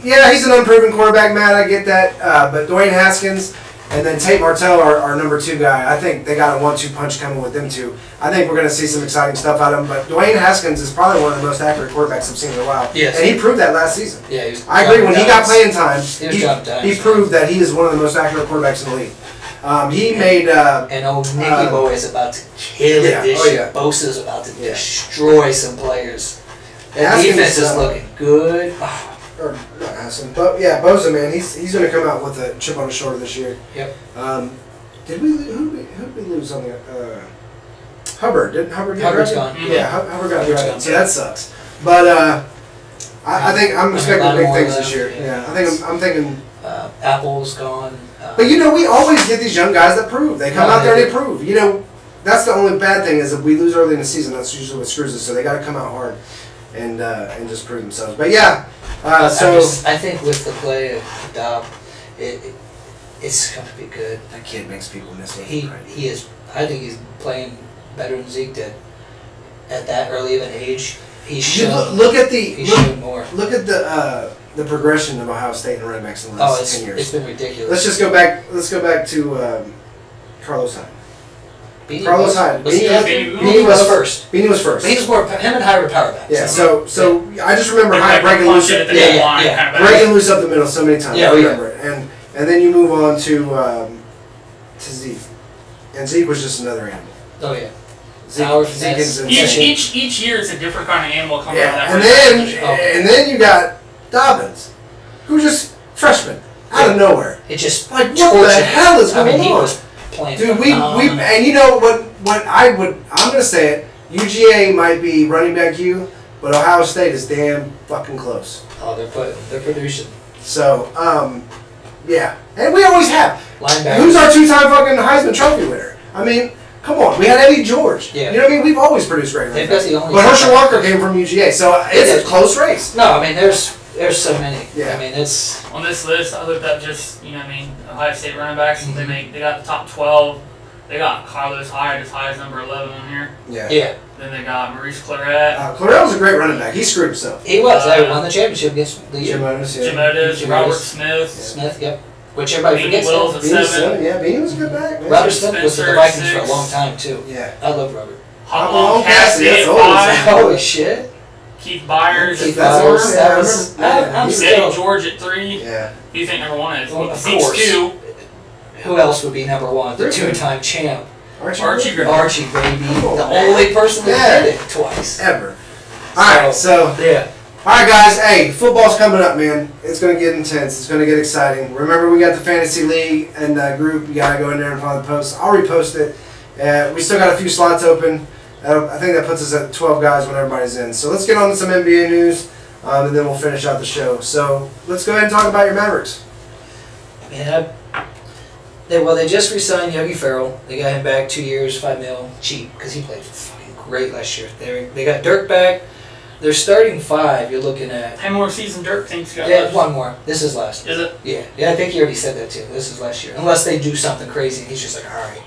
He's an unproven quarterback, Matt. I get that. But Dwayne Haskins and then Tate Martell are our number 2 guy. I think they got a 1-2 punch coming with them 2. I think we're going to see some exciting stuff out of them. But Dwayne Haskins is probably one of the most accurate quarterbacks I've seen in a while. Yes. And he proved that last season. Yeah, I agree. When he got playing time, he proved that he is one of the most accurate quarterbacks in the league. He made. And old Nicky Boy is about to kill it this year. Bosa's about to destroy some players. That defense is looking good. Or not Haskins, but yeah, Bosa, man, he's going to come out with a chip on his shoulder this year. Yep. Did we who did we lose on the Hubbard? Didn't Hubbard get Hubbard's drafted? gone. Yeah, Hubbard got drafted, so that sucks. But I think I'm expecting big things this year. Yeah, I'm thinking. Apple's gone. But we always get these young guys that prove. They come out there and they prove. That's the only bad thing is if we lose early in the season. That's usually what screws us. So they got to come out hard and just prove themselves. But yeah, I think with the play of Dobb, it's going to be good. That kid makes people miss him. He is. I think he's playing better than Zeke did at that early of an age. He's shown. Look at more. Look at the progression of Ohio State and running backs in the last 10 years. It's been ridiculous. Let's go back to Carlos Hyde. Beanie was first. Beanie was first. But he was more. Him and Hyde were power backs. Yeah. So I just remember Hyde breaking loose. Breaking loose up the middle so many times. I remember it. And then you move on to Zeke, and Zeke was just another animal. Oh yeah. Zeke is insane. Each year it's a different kind of animal coming out of that. And then you got Dobbins, who just freshman out of nowhere. It just like what the hell is going on? He was playing. Dude, we and you know what I'm gonna say it. UGA might be running back you, but Ohio State is damn fucking close. Oh, they're producing. So yeah, and we always have. Linebackers. Who's our two-time fucking Heisman Trophy winner? I mean, come on. We had Eddie George. Yeah. You know what I mean? We've always produced great running backs. But Herschel Walker came from UGA, so it's a close race. No, I mean, there's so many. Yeah. I mean, it's... On this list, I looked up just, Ohio State running backs. Mm-hmm. They got the top 12. They got Carlos Hyde as high as number 11 on here. Yeah. Then they got Maurice Claret. Claret was a great running back. He screwed himself. He was. They won the championship against the Jim Otis, Robert Smith. Smith, yep. Which everybody forgets. Wills at 7. Yeah, Beanie was a good back, man. Robert Smith was with the Vikings for a long time, too. Yeah. I love Robert. Hopalong Cassidy at 5. Holy shit. Keith Byers at 4. I'm Eddie George at 3. Yeah. Who do you think number 1 is? Well, of course. 2. Who else would be number 1? The two-time champ. Archie Griffin. Archie, baby. The only person that did it twice. Ever. Alright, so. Yeah. Alright, guys. Hey, football's coming up, man. It's going to get intense. It's going to get exciting. Remember, we got the Fantasy League and group. You got to go in there and find the post. I'll repost it. We still got a few slots open. I think that puts us at 12 guys when everybody's in. So let's get on to some NBA news, and then we'll finish out the show. So let's go ahead and talk about your Mavericks. Man, they just re-signed Yogi Ferrell. They got him back 2 years, $5 million, cheap, because he played fucking great last year. They got Dirk back. They're starting 5. You're looking at 10 more season Dirk thinks got left. One more. This is last. Is it? Yeah. I think he already said that too. This is last year, unless they do something crazy. And he's just like, all right.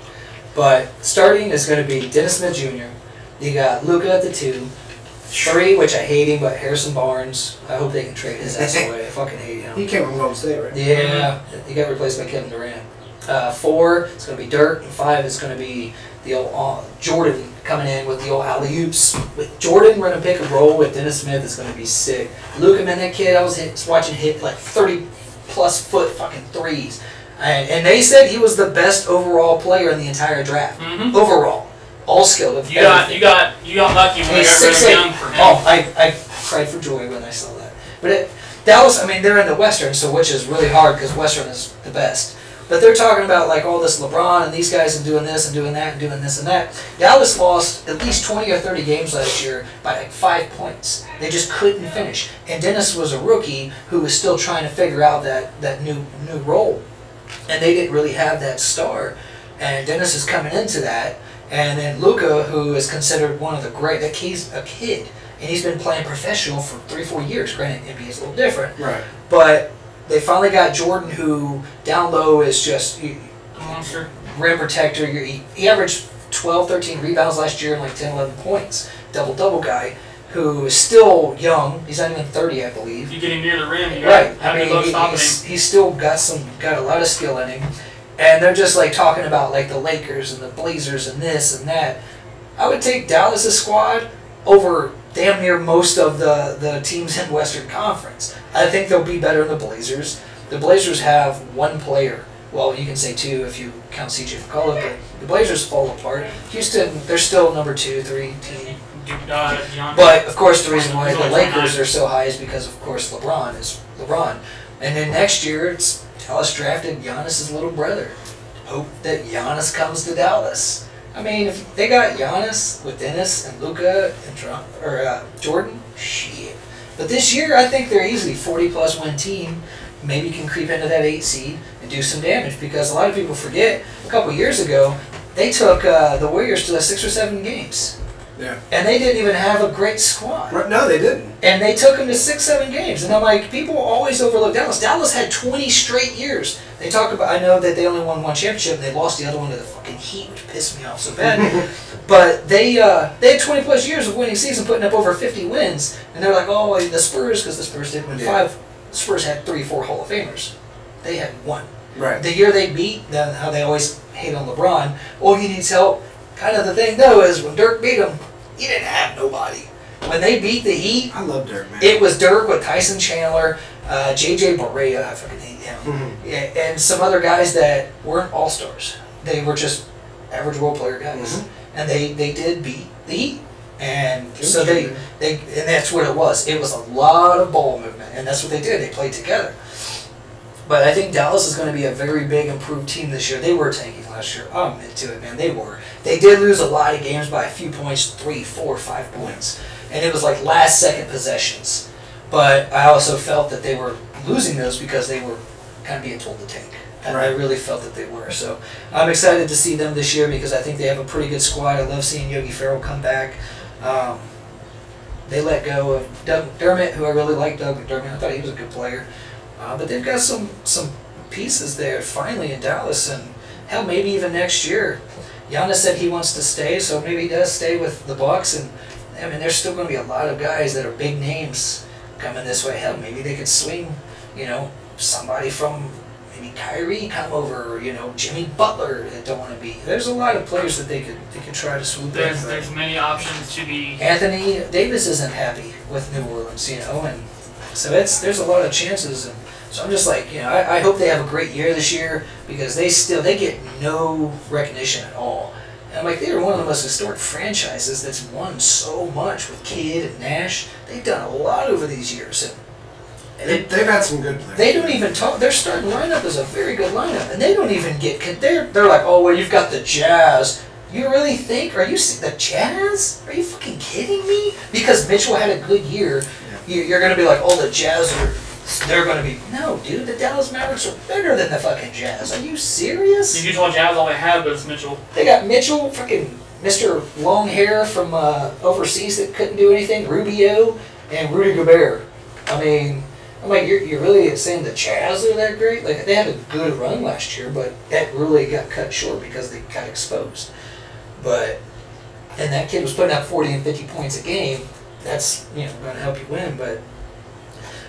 But starting is going to be Dennis Smith Jr. You got Luka at the 2. 3, which I hate him, but Harrison Barnes. I hope they can trade his ass away. I fucking hate him. He came from Golden State, right? Yeah, he got replaced by Kevin Durant. 4, it's going to be Dirk, and 5 is going to be the old Jordan coming in with the old alley-oops. With Jordan running pick and roll with Dennis Smith is going to be sick. Luka, man, that kid, I was watching hit like 30-plus foot fucking threes. And they said he was the best overall player in the entire draft. Mm-hmm. Overall. All skilled. You got lucky when they got rid of Young for him. Oh, I cried for joy when I saw that. But Dallas, I mean, they're in the Western, so which is really hard because Western is the best. But they're talking about like all this LeBron and these guys and doing this and doing that and doing this and that. Dallas lost at least 20 or 30 games last year by like 5 points. They just couldn't finish. And Dennis was a rookie who was still trying to figure out that new role. And they didn't really have that star. And Dennis is coming into that. And then Luka, who is considered one of the great, like he's a kid. And he's been playing professional for 3-4 years. Granted, NBA is a little different. Right. But they finally got Jordan, who down low is just a monster. Rim protector. He averaged 12, 13 rebounds last year and like 10, 11 points. Double-double guy who is still young. He's not even 30, I believe. You get him near the rim, you right. I mean, he's still got a lot of skill in him. And they're just like talking about like the Lakers and the Blazers and this and that. I would take Dallas' squad over damn near most of the teams in Western Conference. I think they'll be better than the Blazers. The Blazers have one player Well, you can say 2 if you count CJ McCollum, but the Blazers fall apart. Houston, they're still number 2, 3 team. But of course, the reason why the Lakers are so high is because, of course, LeBron is LeBron. And then next year, it's Dallas drafted Giannis's little brother. Hope that Giannis comes to Dallas. I mean, if they got Giannis with Dennis and Luka and Jordan, shit. But this year, I think they're easily 40-plus win team. Maybe can creep into that 8 seed and do some damage, because a lot of people forget a couple years ago they took the Warriors to 6 or 7 games. Yeah. And they didn't even have a great squad. Right, no, they didn't. And they took them to 6, 7 games. And I'm like, people always overlook Dallas. Dallas had 20 straight years. They talk about, I know that they only won 1 championship and they lost the other one to the fucking Heat, which pissed me off so bad. But they had 20 plus years of winning season, putting up over 50 wins. And they're like, oh, the Spurs, because the Spurs didn't win 5. The Spurs had 3, 4 Hall of Famers. They had 1. Right. The year they beat, then how they always hate on LeBron, oh, he needs help. Kind of the thing, though, is when Dirk beat him, he didn't have nobody. When they beat the Heat, I love Dirk, man. It was Dirk with Tyson Chandler, J.J. Barea, I fucking hate him, and some other guys that weren't all-stars. They were just average role player guys. And they did beat the Heat. And so and that's what it was. It was a lot of ball movement, and that's what they did. They played together. But I think Dallas is going to be a very big improved team this year. They were tanking last year. I'm into it, man. They were. They did lose a lot of games by a few points, 3, 4, 5 points. And it was like last-second possessions. But I also felt that they were losing those because they were kind of being told to tank. And I really felt that they were. So I'm excited to see them this year because I think they have a pretty good squad. I love seeing Yogi Ferrell come back. They let go of Doug McDermott, who I really like. Doug McDermott. I thought he was a good player. But they've got some pieces there finally in Dallas, and hell, maybe even next year. Giannis said he wants to stay, so maybe he does stay with the Bucks. And I mean, there's still going to be a lot of guys that are big names coming this way. Hell, maybe they could swing, somebody from maybe Kyrie come over, or Jimmy Butler that don't want to be. There's a lot of players that they could try to swoop in. There's many options to be. Anthony Davis isn't happy with New Orleans, and so there's a lot of chances. And so I'm just like, I hope they have a great year this year because they get no recognition at all. And I'm like, they are one of the most historic franchises that's won so much with Kidd and Nash. They've done a lot over these years. And they've had some good players. They don't even talk. Their starting lineup is a very good lineup, and they don't even get. They're like, oh well, you've got the Jazz. You really think? Are you the Jazz? Are you fucking kidding me? Because Mitchell had a good year, you're gonna be like, oh, the Jazz are. They're gonna be no, dude. The Dallas Mavericks are better than the fucking Jazz. Are you serious? The Utah Jazz, all they have is Mitchell. They got Mitchell, fucking Mr. Long Hair from overseas that couldn't do anything. Rubio and Rudy Gobert. I mean. I'm like, you're really saying the Jazz are that great? Like, they had a good run last year, but that really got cut short because they got exposed. And that kid was putting up 40 and 50 points a game. That's, going to help you win, but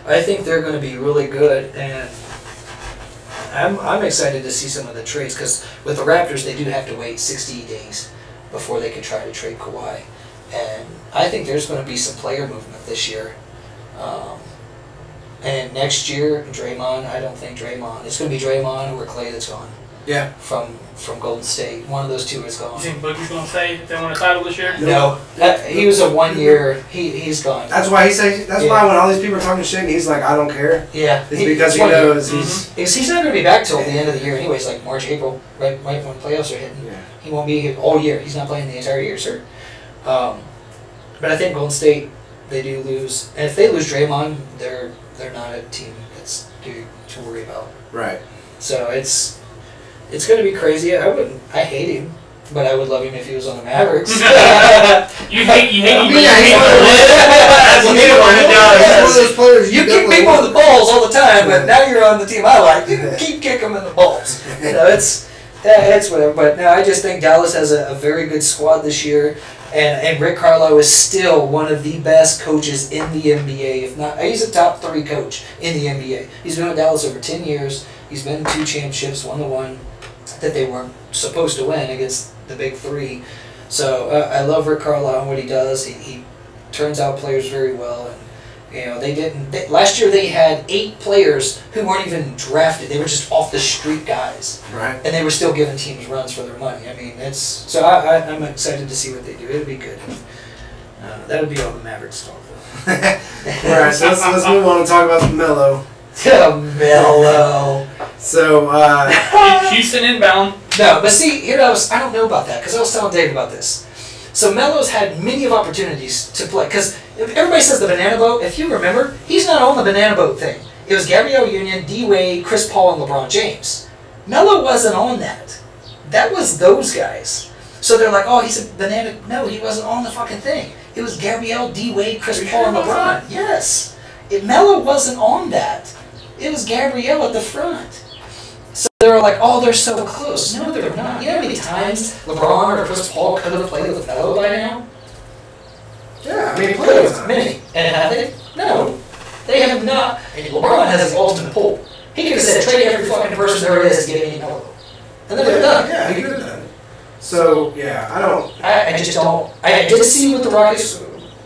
I think they're going to be really good, and I'm excited to see some of the trades, because with the Raptors, they do have to wait 60 days before they can try to trade Kawhi. And I think there's going to be some player movement this year. And next year, Draymond, I don't think Draymond. It's going to be Draymond or Clay that's gone. Yeah. From Golden State. One of those two is gone. You think Boogie's going to stay if they win a title this year? No. He was a 1 year. He's gone. That's why he says. That's why when all these people are talking shit, he's like, I don't care. Yeah. It's because he knows he's not going to be back till the end of the year anyways, like March, April, right when playoffs are hitting. Yeah. He won't be here all year. He's not playing the entire year, sir. But I think Golden State, they do lose. And if they lose Draymond, they're not a team that's to worry about. Right. So it's going to be crazy. I hate him, but I would love him if he was on the Mavericks. you hate him. You kick people in the balls all the time, but now you're on the team I like. You can keep kicking them in the balls. It's whatever. But no, I just think Dallas has a very good squad this year. And Rick Carlisle is still one of the best coaches in the NBA. If not, he's a top 3 coach in the NBA. He's been with Dallas over 10 years. He's been in 2 championships, won the one that they weren't supposed to win against the big 3. So I love Rick Carlisle and what he does. He turns out players very well, You know, last year they had 8 players who weren't even drafted. They were just off the street guys. Right. And they were still giving teams runs for their money. I mean, I'm excited to see what they do. It'll be good. That would be all the Mavericks talk, though. Alright, so let's move on and talk about Melo. Melo. So, Houston inbound. No, but see, I don't know about that, because I was telling Dave about this. So Melo's had many of opportunities to play, because everybody says the banana boat. If you remember, he's not on the banana boat thing. It was Gabrielle Union, D-Wade, Chris Paul, and LeBron James. Melo wasn't on that. That was those guys. So they're like, oh, he's a banana. No, he wasn't on the fucking thing. It was Gabrielle, D-Wade, Chris Paul, and LeBron. Yes. Melo wasn't on that. It was Gabrielle at the front. So they were like, oh, they're so close. No, they're not. You know how many times LeBron or Chris Paul could have played with Melo by now? yeah, I mean, he played with him. Many. And have they? No. They have not. And LeBron has the ultimate pull. He could have said, trade every fucking person there is to get me Melo. And then they're done. Yeah, he could have done it. So, yeah, I just don't. I did see what the Rockets,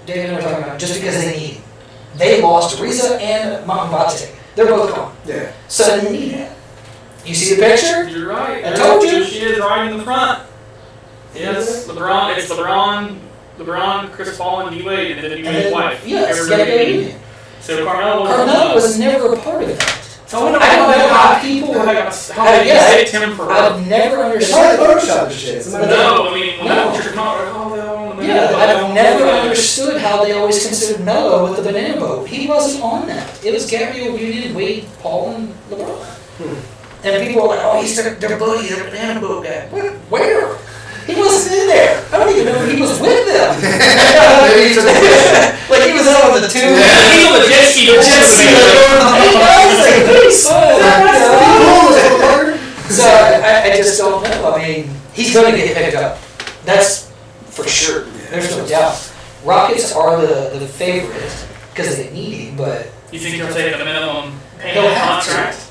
David and I were talking about, just because they need him. They lost Ariza and Mambate. They're both gone. Yeah. So they need that. You see the picture? You're right. I told you. She is right in the front. Yes, LeBron. It's LeBron, Chris Paul, and D-Wade, and then his wife. Yes, Gabrielle. So Carmelo was never a part of that. So I don't know how people. I've never understood. Photoshop shit. No, I mean, I've never understood how they always considered Melo with the banana boat. He wasn't on that. It was Gabrielle Union, Wade, Paul, and LeBron. And people were like, oh, he's their buddy, their banana boat guy. Where? He wasn't in there. I don't even know if he was with them. Like he was out on the tube. He was on the jet ski. So I just don't know. I mean, he's going to get picked up. That's for sure. There's no doubt. Rockets are the favorite because they need him, but you think he'll take a minimum payment contract?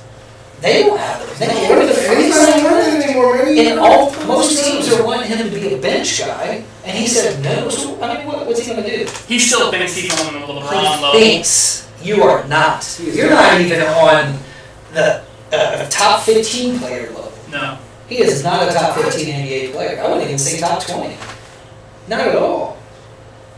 They don't have it. They don't have it. He's not winning anymore, maybe. And most teams are wanting him to be a bench guy, and he said no. So, I mean, what's he going to do? He still thinks he's on the LeBron level. He thinks. You are not. You're not even on the top 15 player level. No. He is not a top 15 NBA player. I wouldn't even say top 20. Not at all.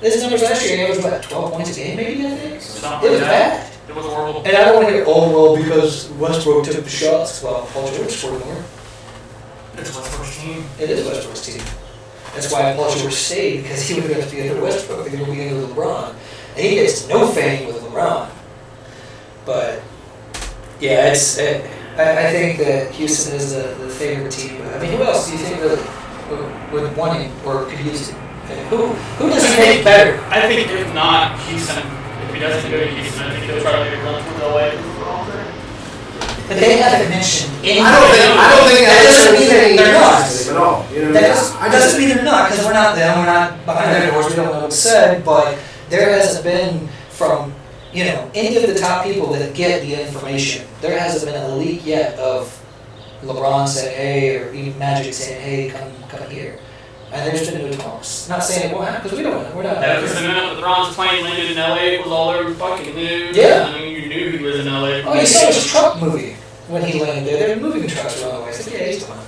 His numbers last year, he averaged about 12 points a game, maybe, I think. It was bad. It was horrible. And I don't want to hear, oh, well, because Westbrook took the shots. Well, Paul George scored more. It's Westbrook's team. It is Westbrook's team. That's why Paul George stayed, because he would have to be under Westbrook. They would be under LeBron. And he gets no fame with LeBron. But, yeah, it's. I think that Houston is the favorite team. I mean, who else do you think really would want him or could use him? Who does he make better? I think if not Houston, if he doesn't go to Houston, I think he'll try to make a run to LA. But they haven't mentioned anything. I don't think that doesn't mean they're not. At all. You know That doesn't mean they're not, because we're not them. We're not behind their doors. We don't know what's said. But there hasn't been from any of the top people that get the information. There hasn't been a leak yet of LeBron saying, "Hey," or even Magic saying, "Hey, come here." And there's been no talks. Not saying it won't happen, because we don't know. We're not. Because the minute LeBron's plane landed in LA, it was all over fucking news. Yeah. I mean, you knew he was in LA. Oh, you saw his truck movie when he landed there. They were moving trucks around the way. I said, yeah, he's fine.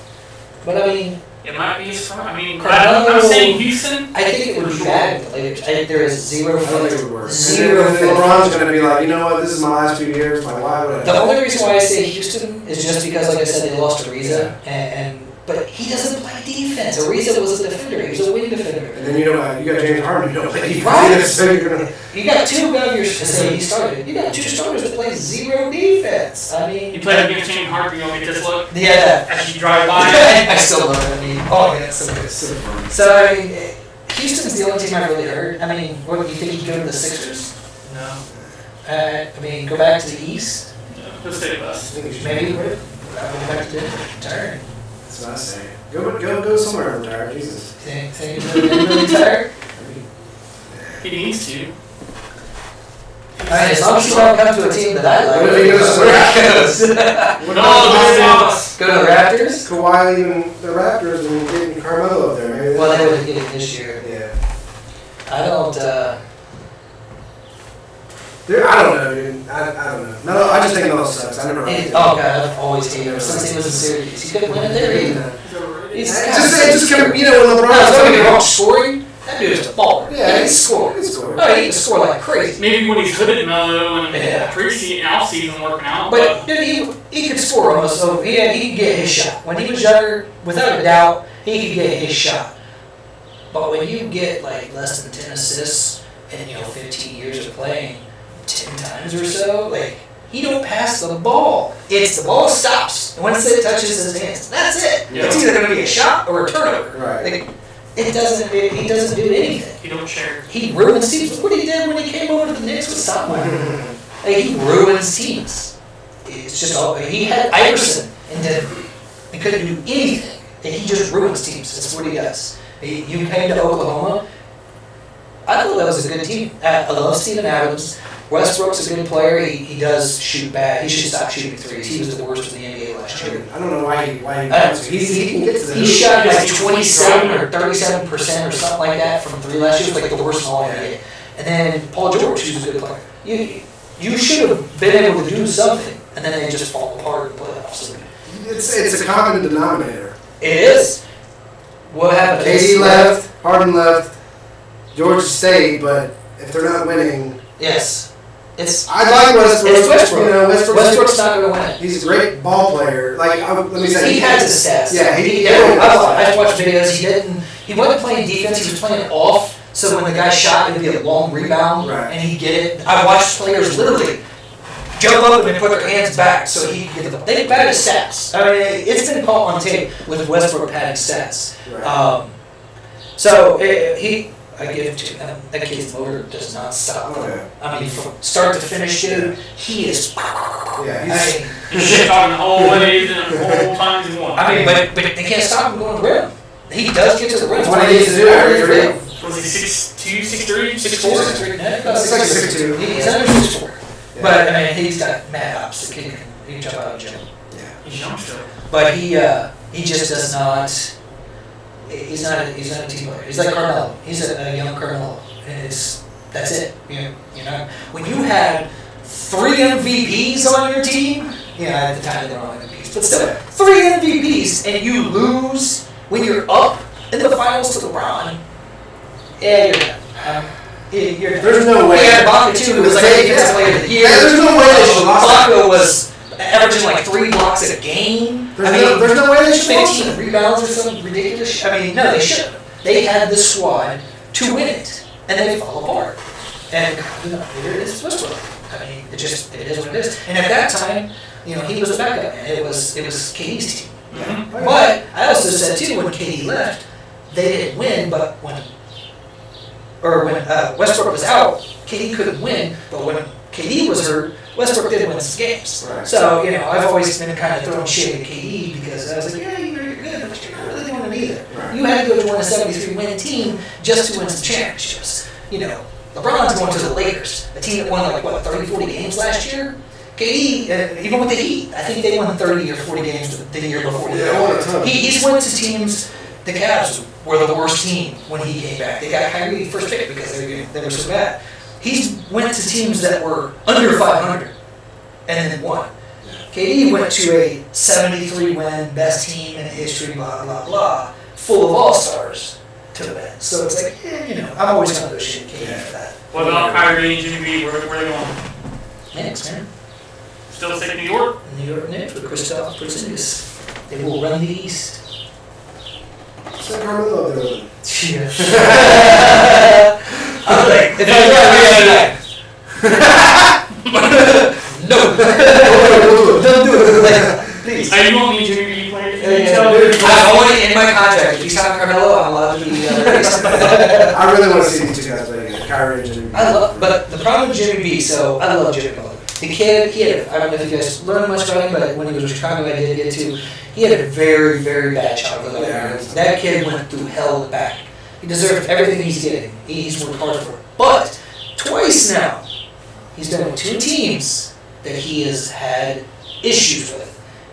But I mean, it might be I mean, I'm saying Houston. I think it would be bad with the Lakers. I think there is zero. I don't think it would work. Zero. LeBron's going to be like, you know what? This is my last 2 years. Why would I? The only reason why I say Houston is just because, like I said, they lost Ariza, but he doesn't play defense. Ariza was a defender. He was a wing defender. And then you got James Harden. You don't play defense. Right. So you're gonna. You got two of your he started. You got two starters that play zero defense. I mean, you played against James Harden. You don't get this look. Yeah. As you drive by. I still love it. I mean, oh yeah, so good. So I mean, Houston's the only team I really heard. I mean, what do you think he'd go to the Sixers? No. I mean, go back to the East. No. Just stay with us. Maybe go back to Denver. Retire. That's what I say. Go somewhere and retire. Jesus. Think he's really retired? He needs to. As long as you don't come to a team that I like. What if he goes to the Raptors? Go to the Raptors? Kawhi leaving the Raptors and getting Carmelo up there. Maybe well, they wouldn't get it this year. Yeah. I don't. Dude, I don't know, dude. I don't know. No, I just think Melo sucks. I never. Oh God, I've always hated him since he was in Syracuse. He couldn't win it there either. Just when LeBron. Don't get me wrong, scoring. That dude's a baller. Yeah, he's scoring. He's scoring. Oh, he can score like crazy. Maybe when he's good at Melo and preseason, off-season working out. But dude, he could score almost. So he could get his shot. When he was younger, without a doubt, he could get his shot. But when you get like less than 10 assists in 15 years of playing, 10 times or so, like he don't pass the ball. It's the ball stops, and once it touches his hands, that's it. Yeah. It's either going to be a shot or a turnover. Right. Like, he doesn't do anything. He don't share. He ruins teams. Look what he did when he came over to the Knicks with Stoudemire. Like, he ruins teams. It's just all he had Iverson and Denver. He couldn't do anything. And he just ruins teams. That's what he does. You came to Oklahoma. I thought that was a good team. I love Steven Adams. Westbrook's a good player. He does shoot bad. He should stop shooting threes. He was the worst in the NBA last year. I don't know why he he can get to the He shot like 27 or 37% or something like that from three last year. It was like the worst in all NBA. And then Paul George, who's a good player. You should have been able to do something, and then they just fall apart in the playoffs. It's a common denominator. It is. What happened? KD left, Harden left, George stayed, but if they're not winning, yes. I like Westbrook. It's Westbrook. Westbrook's not going to win it. He's a great ball player. Like let me say, he has his stats. Yeah, I watched videos. He wasn't playing defense. He was playing off. So when the guy shot, it'd be a long rebound, and he'd get it. I watched players literally jump up and then put their hands back so he could get the ball. They padded stats. I mean, it's been caught on tape with Westbrook padding stats. Right. I give it to him. That kid's motor does not stop. Okay. I mean, from start to finish, dude, he is. Yeah, he's shit talking always and all times he wants. I mean, but they can't stop him going to the rim. He does get to the rim. That's what he needs to do every day. Was he 6'2", 6'3", 6'4"? 6'4". He's like 6'2". He's under 6'4". Yeah. But I mean, he's got mad hops. The kid can jump out of the gym. Yeah. He jumps though. But he just does not. He's not a team player. He's like Carmelo. He's a young Carmelo. That's it. You know, when you had 3 MVPs on your team, at the time they were all MVPs, but still 3 MVPs, and you lose when you're up in the finals to LeBron. Yeah, you're done. There's no way. Yeah, Ibaka too. It was like defensive player of the year. There's no way they should have lost. Ibaka was averaging like 3 blocks a game. There's no way they should have lost. 15 rebounds or something ridiculous. I mean, no, they should. They had the squad to win it, and then they fall apart. And here it is, Westbrook. I mean, it is what it is. And at that time, he was the backup. It was KD's team. Yeah. But I also said too, when KD left, they didn't win. But when Westbrook was out, KD couldn't win. But when KD was hurt, Westbrook did win some games. Right. So, I've always been kind of throwing shade at KD because I was like, yeah, you're good, but you're not really doing it either. Right. You had to go join a 73-win team just to win some championships. LeBron's going to the Lakers, a team that won 30, 40 games last year. KD, even with the Heat, I think they won 30 or 40 games the year before. He's went to teams. The Cavs were the worst team when he came back. They got Kyrie first pick because they were so bad. He's went to teams that were under 500 and then won. KD went to a 73-win, best team in history, blah, blah, blah, full of all-stars to win. So it's like, I'm always going to go shit KD for that. What about Kyrie and Jimmy B? Where are they going? Knicks, man. Still stay in New York? New York Knicks with Kristaps Porzingis. They will run the East. Send Carmelo up there. Yeah. I was like, if no. Don't do it. Please. You want me to be playing? I want it in my contract. If you sign Carmelo, I'm allowed to be the other. I really want to see these two guys play together, Kyrie and Jimmy B. But the problem with Jimmy B, so I love Jimmy B. The kid, I don't know if you guys learned much about him, but when he was in Chicago, I did get to. He had a very, very bad childhood. That kid went through hell and back. He deserved everything he's getting. He's worked hard for it. But twice now, he's been with 2 teams that he has had issues with.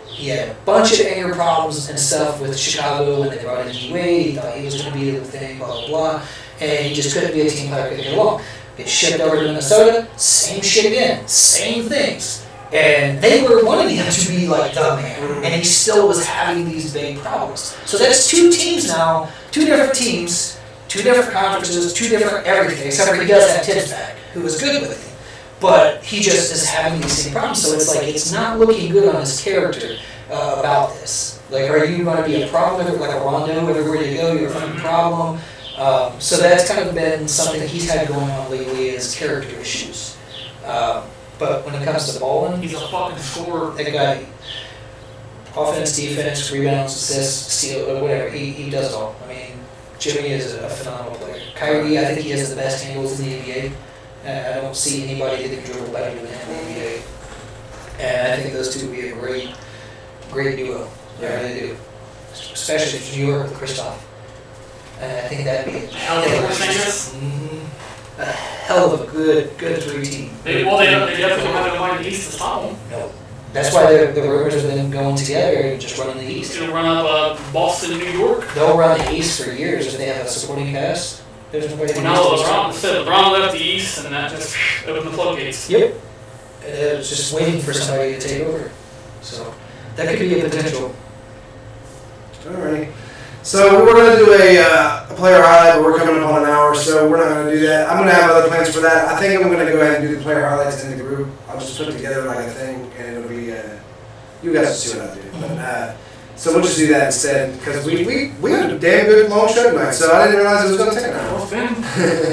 He had a bunch of anger problems and stuff with Chicago when they brought in D-Wade. He thought he was going to be the thing, blah, blah, blah. And he just couldn't be a team player, couldn't get along. gets shipped over to Minnesota, same shit again, same things. And they were wanting him to be like the man, and he still was having these big problems. So that's 2 teams now, 2 different teams, 2 different conferences, 2 different everything, except for he does have Tibbs back, who was good with him. But he just is having these same problems, so it's like it's not looking good on his character about this. Like, are you going to be a problem, like a Rondo, everywhere you go, you're a fucking problem? So that's kind of been something that he's had going on lately is character issues. But when it comes to balling, He's a fucking scorer. that guy, offense, defense, rebounds, assists, steal, whatever, he does it all. I mean, Jimmy is a phenomenal player. Kyrie, I think he has the best handles in the NBA. I don't see anybody that can dribble better than him in the NBA. And I think those two would be a great duo. I really do. Especially if New York with Kristoff. I think that'd be a hell of a good 3 team. They definitely have to find the East to stop them. No. That's why the rumors of them going together and just running the He's East. going to run up Boston and New York. They'll run the East for years if they have a supporting cast. There's nobody Well, now LeBron left the East, and that just opened the floodgates. Yep. It was just waiting for somebody to take over. So that could be a potential. Alrighty. So we're going to do a player highlight, but we're coming up on an hour, so we're not going to do that. I'm going to have other plans for that. I think I'm going to go ahead and do the player highlights in the group. I'll just put together like a thing, and it'll be, you guys will see what I do. But, so we'll just do that instead, because we had a damn good long show tonight, so I didn't realize it was going to take an hour. Well, it's been,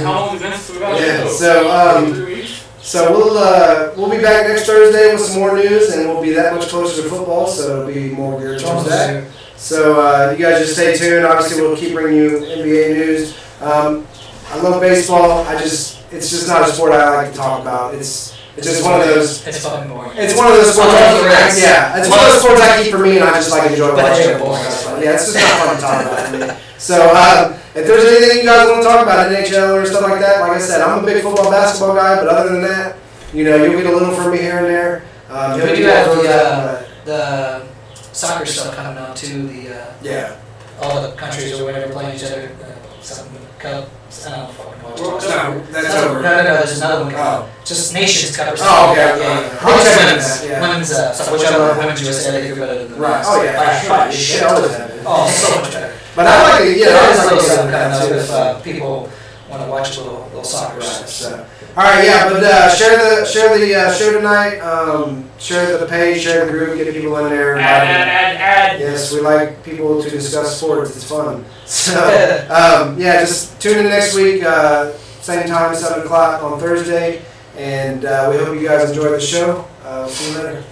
how long has it been since we got Yeah, a show? so we'll be back next Thursday with some more news, and we'll be that much closer to football, so it'll be more geared towards that. So you guys just stay tuned. Obviously, we'll keep bringing you NBA news. I love baseball. It's just not a sport I like to talk about. It's just one of those. It's fucking boring. It's one of those sports. It's one of those sports I keep for me, and I just like enjoy watching it. Yeah, it's just not fun to talk about. So if there's anything you guys want to talk about NHL or stuff like that, like I said, I'm a big football, basketball guy. But other than that, you'll get a little from me here and there. We do have the soccer stuff coming out too. All the countries or whatever playing each other. Something cup. I don't know fucking what. No, that's over. No. There's another one coming out. Just Nations Cup or something. Oh, okay. Women's whichever women's USA. I think you're better than the Right. Oh yeah. Shit, Oh, so much better. But I like it. Yeah, there's like something coming out if people want to watch a little soccer stuff. So. All right, yeah, but share the show tonight. Share the page, share the group, get people in there. Add. Yes, we like people to discuss sports. It's fun. So yeah, just tune in next week, same time, 7 o'clock on Thursday, and we hope you guys enjoy the show. See you later.